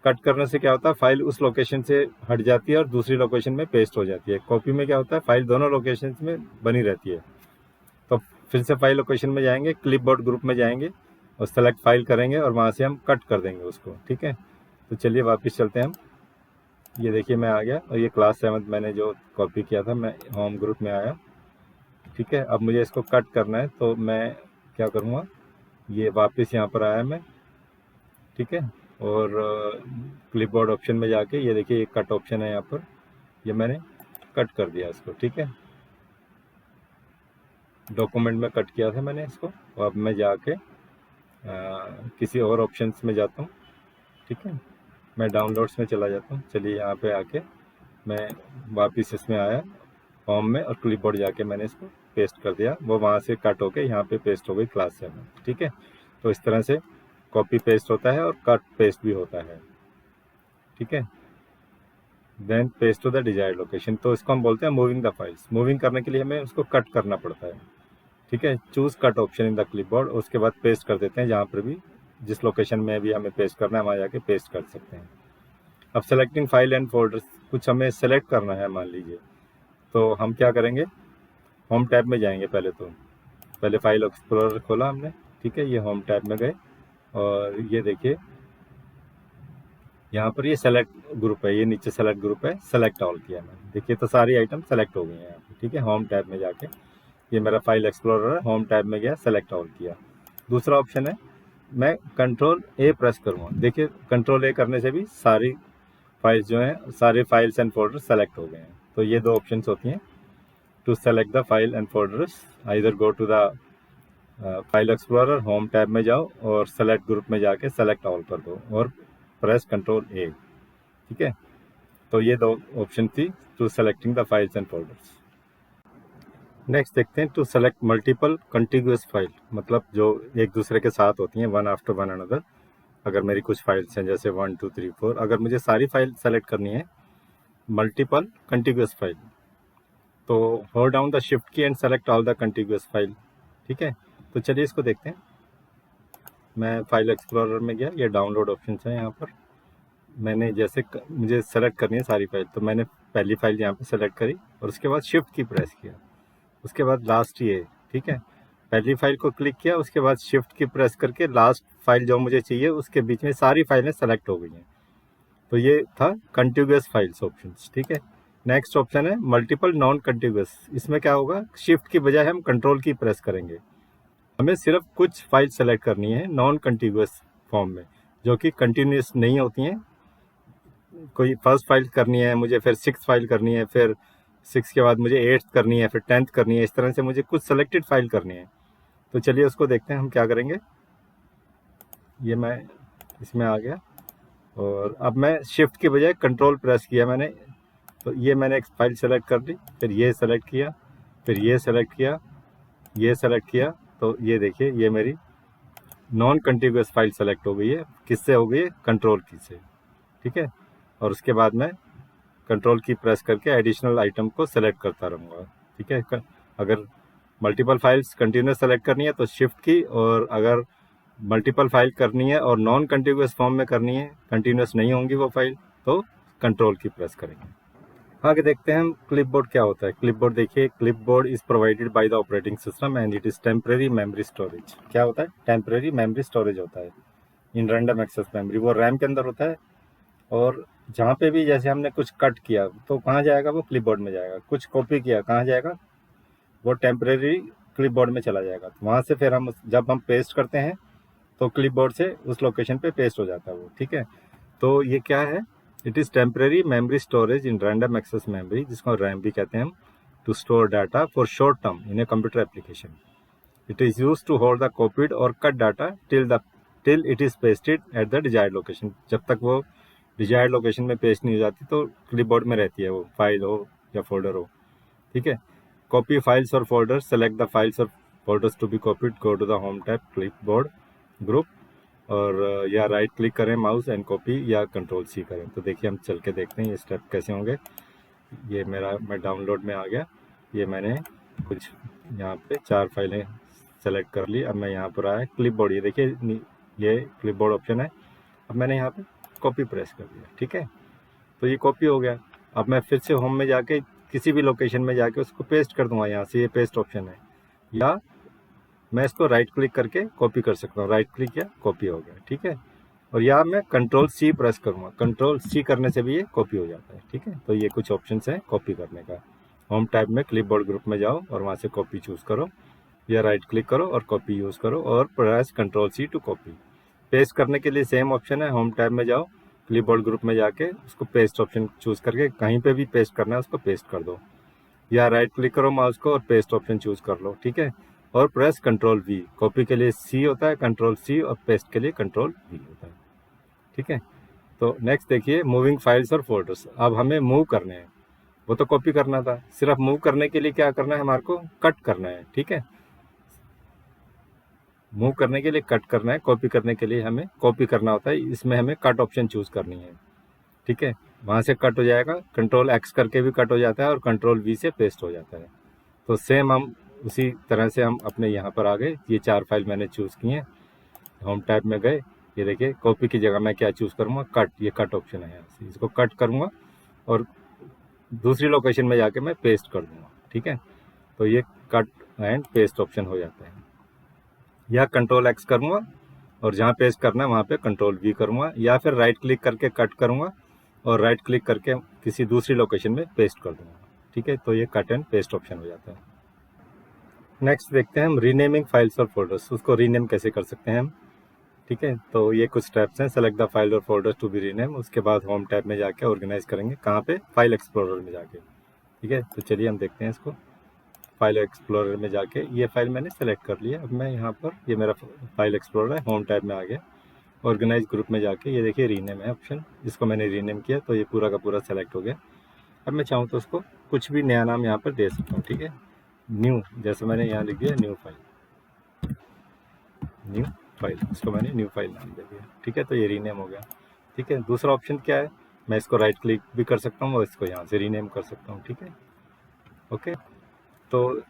कट करने से क्या होता है, फाइल उस लोकेशन से हट जाती है और दूसरी लोकेशन में पेस्ट हो जाती है। कॉपी में क्या होता है, फाइल दोनों लोकेशन में बनी रहती है। तो फिर से फाइल लोकेशन में जाएंगे, क्लिपबोर्ड ग्रुप में जाएंगे और सेलेक्ट फाइल करेंगे और वहाँ से हम कट कर देंगे उसको। ठीक है, तो चलिए वापस चलते हैं हम। ये देखिए मैं आ गया और ये क्लास 7 मैंने जो कॉपी किया था, मैं होम ग्रुप में आया। ठीक है, अब मुझे इसको कट करना है तो मैं क्या करूँगा, ये वापस यहाँ पर आया मैं। ठीक है, और क्लिपबोर्ड ऑप्शन में जाके ये देखिए ये कट ऑप्शन है यहाँ पर, ये मैंने कट कर दिया इसको। ठीक है, डॉक्यूमेंट में कट किया था मैंने इसको। और अब मैं जाके किसी और ऑप्शंस में जाता हूँ। ठीक है, मैं डाउनलोड्स में चला जाता हूँ। चलिए यहाँ पे आके मैं वापस इसमें आया होम में और क्लिपबोर्ड जाके मैंने इसको पेस्ट कर दिया, वो वहाँ से कट होके यहाँ पे पेस्ट हो गई क्लास 7। ठीक है, तो इस तरह से कॉपी पेस्ट होता है और कट पेस्ट भी होता है। ठीक है, then paste to the desired location. तो इसको हम बोलते हैं मूविंग द फाइल्स। मूविंग करने के लिए हमें उसको कट करना पड़ता है, ठीक है। Choose cut option in the clipboard, उसके बाद पेस्ट कर देते हैं जहाँ पर भी, जिस लोकेशन में भी हमें पेस्ट करना है वहाँ जाके पेस्ट कर सकते हैं। अब सेलेक्टिंग फाइल एंड फोल्डर्स, कुछ हमें सेलेक्ट करना है मान लीजिए, तो हम क्या करेंगे, होम टैब में जाएंगे। पहले फाइल एक्सप्लोरर खोला हमने, ठीक है, ये होम टैब में गए और ये देखिए यहाँ पर ये सेलेक्ट ग्रुप है, ये नीचे सेलेक्ट ग्रुप है, सेलेक्ट ऑल किया मैंने, देखिए तो सारी आइटम सेलेक्ट हो गई हैं यहाँ पे, ठीक है। होम टैब में जाके, ये मेरा फाइल एक्सप्लोरर है, होम टैब में गया, सेलेक्ट ऑल किया। दूसरा ऑप्शन है मैं कंट्रोल ए प्रेस करूँगा, देखिए कंट्रोल ए करने से भी सारी फाइल्स जो हैं, सारे फाइल्स एंड फोल्डर सेलेक्ट हो गए हैं। तो ये दो ऑप्शंस होती हैं to select the file and folders, either go to the file explorer, home tab में जाओ और सेलेक्ट ग्रुप में जाके सेलेक्ट ऑल कर दो और प्रेस कंट्रोल ए, ठीक है। तो ये दो ऑप्शन थी to selecting the files and folders. Next देखते हैं to select multiple contiguous file, मतलब जो एक दूसरे के साथ होती हैं, वन आफ्टर वन अनदर। अगर मेरी कुछ फाइल्स हैं जैसे 1 2 3 4, अगर मुझे सारी फाइल सेलेक्ट करनी है मल्टीपल कंटिग्यूअस फाइल, तो hold down the shift key and select all the contiguous file, ठीक है। तो चलिए इसको देखते हैं। मैं फाइल एक्सप्लोरर में गया, ये डाउनलोड ऑप्शन है यहाँ पर। मैंने जैसे मुझे सेलेक्ट करनी है सारी फाइल, तो मैंने पहली फाइल यहाँ पे सेलेक्ट करी और उसके बाद शिफ्ट की प्रेस किया, उसके बाद लास्ट ये, ठीक है। पहली फाइल को क्लिक किया, उसके बाद शिफ्ट की प्रेस करके लास्ट फाइल जो मुझे चाहिए उसके बीच में सारी फाइलें सेलेक्ट हो गई हैं। तो ये था कंटिग्यूअस फाइल्स ऑप्शन, ठीक है। नेक्स्ट ऑप्शन है मल्टीपल नॉन कंटिग्यूअस। इसमें क्या होगा, शिफ्ट की बजाय हम कंट्रोल की प्रेस करेंगे, हमें सिर्फ कुछ फाइल सेलेक्ट करनी है नॉन कंटिग्यूअस फॉर्म में, जो कि कंटिन्यूस नहीं होती हैं। कोई फर्स्ट फाइल करनी है मुझे, फिर 6 फाइल करनी है, फिर 6 के बाद मुझे 8th करनी है, फिर 10th करनी है, इस तरह से मुझे कुछ सेलेक्टेड फाइल करनी है। तो चलिए उसको देखते हैं हम क्या करेंगे। ये मैं इसमें आ गया और अब मैं शिफ्ट की बजाय कंट्रोल प्रेस किया मैंने, तो ये मैंने एक फाइल सेलेक्ट कर ली, फिर ये सेलेक्ट किया, फिर ये सेलेक्ट किया, ये सेलेक्ट किया। तो ये देखिए ये मेरी नॉन कंटिग्यूअस फाइल सेलेक्ट हो गई है, किससे हो गई है, कंट्रोल की से, ठीक है। और उसके बाद मैं कंट्रोल की प्रेस करके एडिशनल आइटम को सेलेक्ट करता रहूँगा, ठीक है। अगर मल्टीपल फाइल्स कंटिन्यूस सेलेक्ट करनी है तो शिफ्ट की, और अगर मल्टीपल फाइल करनी है और नॉन कंटिन्यूस फॉर्म में करनी है, कंटिन्यूस नहीं होंगी वो फाइल, तो कंट्रोल की प्रेस करेंगे। आगे देखते हैं हम क्लिपबोर्ड क्या होता है। क्लिपबोर्ड देखिए, clipboard is provided by the operating system and it is temporary memory storage. क्या होता है, टेम्परेरी मेमोरी स्टोरेज होता है इन रैंडम एक्सेस मेमोरी, वो रैम के अंदर होता है। और जहाँ पे भी जैसे हमने कुछ कट किया तो कहाँ जाएगा, वो क्लिपबोर्ड में जाएगा। कुछ कॉपी किया कहाँ जाएगा, वो टेम्परेरी क्लिपबोर्ड में चला जाएगा। तो वहाँ से फिर हम जब हम पेस्ट करते हैं तो क्लिपबोर्ड से उस लोकेशन पे पेस्ट हो जाता है वो, ठीक है। तो ये क्या है, it is temporary memory storage in random access memory, जिसको रैम भी कहते हैं हम, to store data for short term in a computer application. It is use to hold the copied और cut data till it is pasted at the desired location. जब तक वो desired location में पेस्ट नहीं हो जाती तो क्लिपबोर्ड में रहती है वो, फाइल हो या फोल्डर हो, ठीक है। कॉपी फाइल्स और फोल्डर्स, सेलेक्ट द फाइल्स और folders to be copied, go to the home tab, clipboard group, और या राइट क्लिक करें माउस एंड कॉपी, या कंट्रोल सी करें। तो देखिए हम चल के देखते हैं ये स्टेप कैसे होंगे। ये मैं डाउनलोड में आ गया, ये मैंने कुछ यहाँ पे 4 फाइलें सेलेक्ट कर ली। अब मैं यहाँ पर आया क्लिपबोर्ड, ये देखिए ये क्लिपबोर्ड ऑप्शन है। अब मैंने यहाँ पे कॉपी प्रेस कर दिया, ठीक है। तो ये कॉपी हो गया। अब मैं फिर से होम में जाके किसी भी लोकेशन में जाके उसको पेस्ट कर दूंगा, यहाँ से ये पेस्ट ऑप्शन है, या मैं इसको राइट क्लिक करके कॉपी कर सकता हूँ, राइट क्लिक किया, कॉपी हो गया, ठीक है। और यहाँ मैं कंट्रोल सी प्रेस करूँगा, कंट्रोल सी करने से भी ये कॉपी हो जाता है, ठीक है। तो ये कुछ ऑप्शन है कॉपी करने का। होम टैब में क्लिपबोर्ड ग्रुप में जाओ और वहाँ से कॉपी चूज़ करो, या राइट क्लिक करो और कॉपी यूज़ करो, और press control C to copy. Paste करने के लिए सेम ऑप्शन है, होम टैब में जाओ, क्लिपबोर्ड ग्रुप में जाके उसको पेस्ट ऑप्शन चूज़ करके कहीं पे भी पेस्ट करना है उसको पेस्ट कर दो, या राइट क्लिक करो माउस को और पेस्ट ऑप्शन चूज़ कर लो, ठीक है। और प्रेस कंट्रोल वी। कॉपी के लिए सी होता है कंट्रोल सी, और पेस्ट के लिए कंट्रोल वी होता है, ठीक है। तो नेक्स्ट देखिए मूविंग फाइल्स और फोल्डर्स। अब हमें मूव करने हैं, वो तो कॉपी करना था, सिर्फ मूव करने के लिए क्या करना है, हमारे को कट करना है, ठीक है। मूव करने के लिए कट करना है, कॉपी करने के लिए हमें कॉपी करना होता है, इसमें हमें कट ऑप्शन चूज़ करनी है, ठीक है। वहाँ से कट हो जाएगा, कंट्रोल एक्स करके भी कट हो जाता है और कंट्रोल वी से पेस्ट हो जाता है। तो सेम हम उसी तरह से हम अपने यहाँ पर आ गए, ये 4 फाइल मैंने चूज़ किए हैं, होम टैब में गए, ये देखिए कॉपी की जगह मैं क्या चूज़ करूँगा, कट, ये कट ऑप्शन है, यहाँ से इसको कट करूँगा और दूसरी लोकेशन में जाके मैं पेस्ट कर दूँगा, ठीक है। तो ये कट एंड पेस्ट ऑप्शन हो जाता है। या कंट्रोल एक्स करूँगा और जहाँ पेस्ट करना है वहाँ पे कंट्रोल वी करूँगा, या फिर राइट क्लिक करके कट करूँगा और राइट क्लिक करके किसी दूसरी लोकेशन में पेस्ट कर दूँगा, ठीक है। तो ये कट एंड पेस्ट ऑप्शन हो जाता है। नेक्स्ट देखते हैं हम रीनेमिंग फाइल्स और फोल्डर्स, उसको रीनेम कैसे कर सकते हैं हम, ठीक है। तो ये कुछ स्टेप्स हैं, सेलेक्ट द फाइल और फोल्डर्स टू बी रीनेम, उसके बाद होम टैब में जाके ऑर्गेनाइज करेंगे, कहाँ पे, फाइल एक्सप्लोरर में जाके, ठीक है। तो चलिए हम देखते हैं इसको। फाइल एक्सप्लोरर में जाके ये फाइल मैंने सेलेक्ट कर लिया, अब मैं यहाँ पर, ये मेरा फाइल एक्सप्लोरर है, होम टैब में आ गया, ऑर्गेनाइज ग्रुप में जाके ये देखिए रीनेम है ऑप्शन, इसको मैंने रीनेम किया तो ये पूरा का पूरा सेलेक्ट हो गया। अब मैं चाहूँ तो उसको कुछ भी नया नाम यहाँ पर दे सकता हूँ, ठीक है। न्यू, जैसे मैंने यहाँ लिख दिया न्यू फाइल, इसको मैंने न्यू फाइल नाम दे दिया, ठीक है। तो ये रीनेम हो गया, ठीक है। दूसरा ऑप्शन क्या है, मैं इसको राइट क्लिक भी कर सकता हूँ और इसको यहाँ से रीनेम कर सकता हूँ, ठीक है। ओके, तो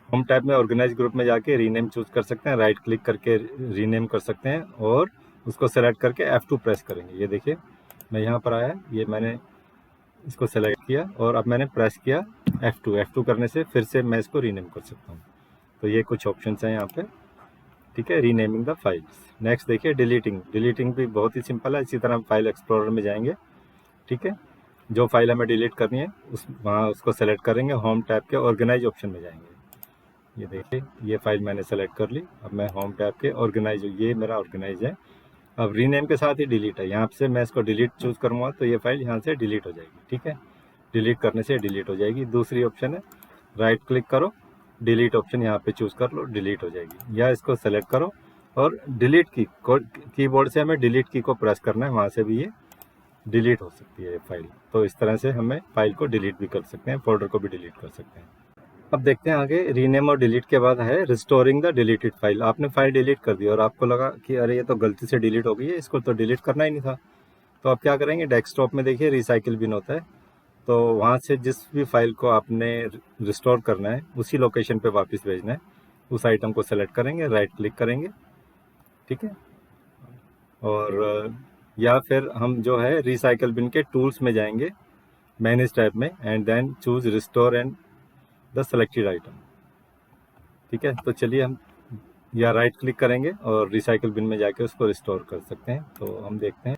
होम टैब में ऑर्गेनाइज ग्रुप में जाके रीनेम चूज कर सकते हैं, राइट क्लिक करके रीनेम कर सकते हैं और उसको सेलेक्ट करके F2 प्रेस करेंगे। ये देखिए मैं यहाँ पर आया, ये मैंने इसको सेलेक्ट किया और अब मैंने प्रेस किया F2 करने से फिर से मैं इसको रीनेम कर सकता हूँ। तो ये कुछ ऑप्शंस हैं यहाँ पे, ठीक है, रीनेमिंग द फाइल्स। नेक्स्ट देखिए डिलीटिंग भी बहुत ही सिंपल है, इसी तरह फाइल एक्सप्लोरर में जाएंगे, ठीक है। जो फाइल हमें डिलीट करनी है वहाँ उसको सेलेक्ट करेंगे, होम टैब के ऑर्गेनाइज ऑप्शन में जाएंगे। ये देखिए ये फाइल मैंने सेलेक्ट कर ली, अब मैं होम टैब के ऑर्गेनाइज, ये मेरा ऑर्गेनाइज है, अब रीनेम के साथ ही डिलीट है, यहाँ से मैं इसको डिलीट चूज करूँगा तो ये फाइल यहाँ से डिलीट हो जाएगी, ठीक है। डिलीट करने से डिलीट हो जाएगी। दूसरी ऑप्शन है राइट क्लिक करो, डिलीट ऑप्शन यहाँ पे चूज कर लो, डिलीट हो जाएगी। या इसको सेलेक्ट करो और डिलीट कीबोर्ड से हमें डिलीट की को प्रेस करना है, वहाँ से भी ये डिलीट हो सकती है फाइल। तो इस तरह से हमें फाइल को डिलीट भी कर सकते हैं, फोल्डर को भी डिलीट कर सकते हैं। अब देखते हैं आगे, रीनेम और डिलीट के बाद है रिस्टोरिंग द डिलीटेड फाइल। आपने फाइल डिलीट कर दी और आपको लगा कि अरे ये तो गलती से डिलीट हो गई है, इसको तो डिलीट करना ही नहीं था। तो आप क्या करेंगे, डेस्कटॉप में देखिए रिसाइकिल बिन होता है, तो वहाँ से जिस भी फाइल को आपने रिस्टोर करना है उसी लोकेशन पे वापस भेजना है, उस आइटम को सेलेक्ट करेंगे, राइट क्लिक करेंगे, ठीक है। और या फिर हम जो है रिसाइकिल बिन के टूल्स में जाएंगे, मैनेज टैब में, and then choose restore and the selected item, ठीक है। तो चलिए हम या राइट क्लिक करेंगे और रिसाइकिल बिन में जाके उसको रिस्टोर कर सकते हैं। तो हम देखते हैं,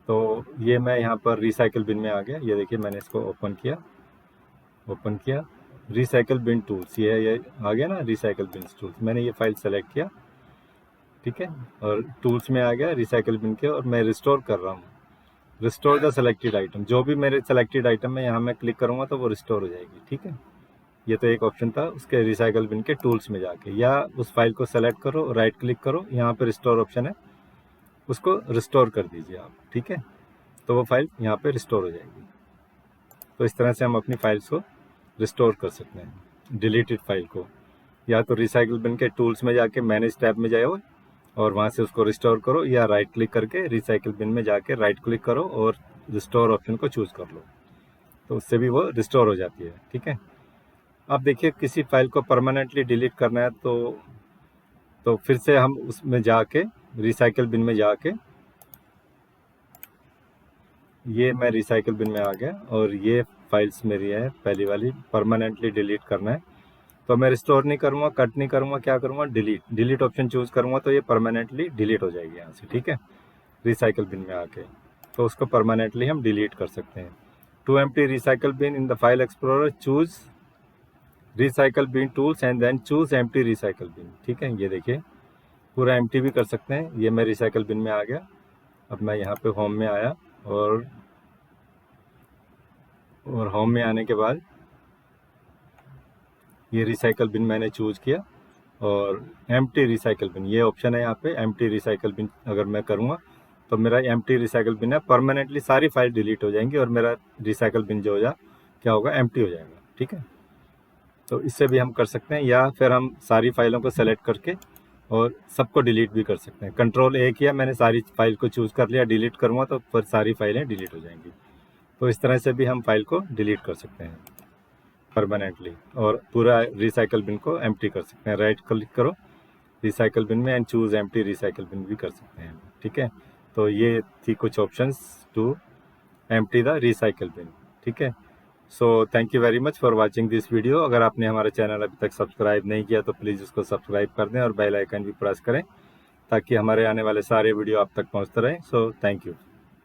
तो ये मैं यहाँ पर रिसाइकिल बिन में आ गया, ये देखिए मैंने इसको ओपन किया, रिसाइकिल बिन टूल्स, ये आ गया ना रिसाइकिल बिन टूल्स, मैंने ये फाइल सेलेक्ट किया, ठीक है, और टूल्स में आ गया रिसाइकिल बिन के, और मैं रिस्टोर कर रहा हूँ, रिस्टोर द सेलेक्टेड आइटम, जो भी मेरे सेलेक्टेड आइटम है यहाँ मैं क्लिक करूँगा तो वो रिस्टोर हो जाएगी, ठीक है। ये तो एक ऑप्शन था उसके रिसाइकिल बिन के टूल्स में जाके, या उस फाइल को सेलेक्ट करो, राइट क्लिक करो, यहाँ पे रिस्टोर ऑप्शन है, उसको रिस्टोर कर दीजिए आप, ठीक है। तो वो फाइल यहाँ पे रिस्टोर हो जाएगी। तो इस तरह से हम अपनी फाइल्स को रिस्टोर कर सकते हैं, डिलीटेड फाइल को। या तो रिसाइकिल बिन के टूल्स में जाके मैनेज टैब में जाओ और वहाँ से उसको रिस्टोर करो, या राइट क्लिक करके रिसाइकिल बिन में जाके राइट क्लिक करो और रिस्टोर ऑप्शन को चूज कर लो, तो उससे भी वो रिस्टोर हो जाती है, ठीक है। अब देखिए किसी फाइल को परमानेंटली डिलीट करना है तो फिर से हम उसमें जाके रिसाइकिल बिन में जाके, ये मैं रिसाइकिल बिन में आ गया और ये फाइल्स मेरी है पहली वाली, परमानेंटली डिलीट करना है तो मैं रिस्टोर नहीं करूँगा, कट नहीं करूँगा, क्या करूँगा, डिलीट ऑप्शन चूज करूँगा तो ये परमानेंटली डिलीट हो जाएगी यहाँ से, ठीक है। रिसाइकिल बिन में आके तो उसको परमानेंटली हम डिलीट कर सकते हैं। To empty recycle bin in the file explorer, choose recycle bin tools and then choose empty recycle bin, ठीक है। ये देखिए पूरा एम्प्टी भी कर सकते हैं। ये मैं रिसाइकिल बिन में आ गया, अब मैं यहाँ पे होम में आया और होम में आने के बाद ये रिसाइकिल बिन मैंने चूज किया और एम्प्टी रिसाइकिल बिन, ये ऑप्शन है यहाँ पे, एम्प्टी रिसाइकिल बिन अगर मैं करूँगा तो मेरा एम्प्टी रिसाइकिल बिन है, परमानेंटली सारी फाइल डिलीट हो जाएंगी और मेरा रिसाइकिल बिन जो क्या होगा, एम्प्टी हो जाएगा, ठीक है। तो इससे भी हम कर सकते हैं, या फिर हम सारी फाइलों को सेलेक्ट करके और सबको डिलीट भी कर सकते हैं। कंट्रोल A किया, मैंने सारी फाइल को चूज़ कर लिया, डिलीट करूँगा तो फिर सारी फाइलें डिलीट हो जाएंगी। तो इस तरह से भी हम फाइल को डिलीट कर सकते हैं परमानेंटली, और पूरा रिसाइकल बिन को एम्प्टी कर सकते हैं। राइट क्लिक करो रिसाइकल बिन में and choose empty recycle bin भी कर सकते हैं। ठीक है, तो ये थी कुछ options to empty the recycle bin. ठीक है, so thank you very much for watching this video. अगर आपने हमारा चैनल अभी तक सब्सक्राइब नहीं किया तो प्लीज़ उसको सब्सक्राइब कर दें और बेल आइकन भी प्रेस करें ताकि हमारे आने वाले सारे वीडियो आप तक पहुंचते रहें। सो थैंक यू।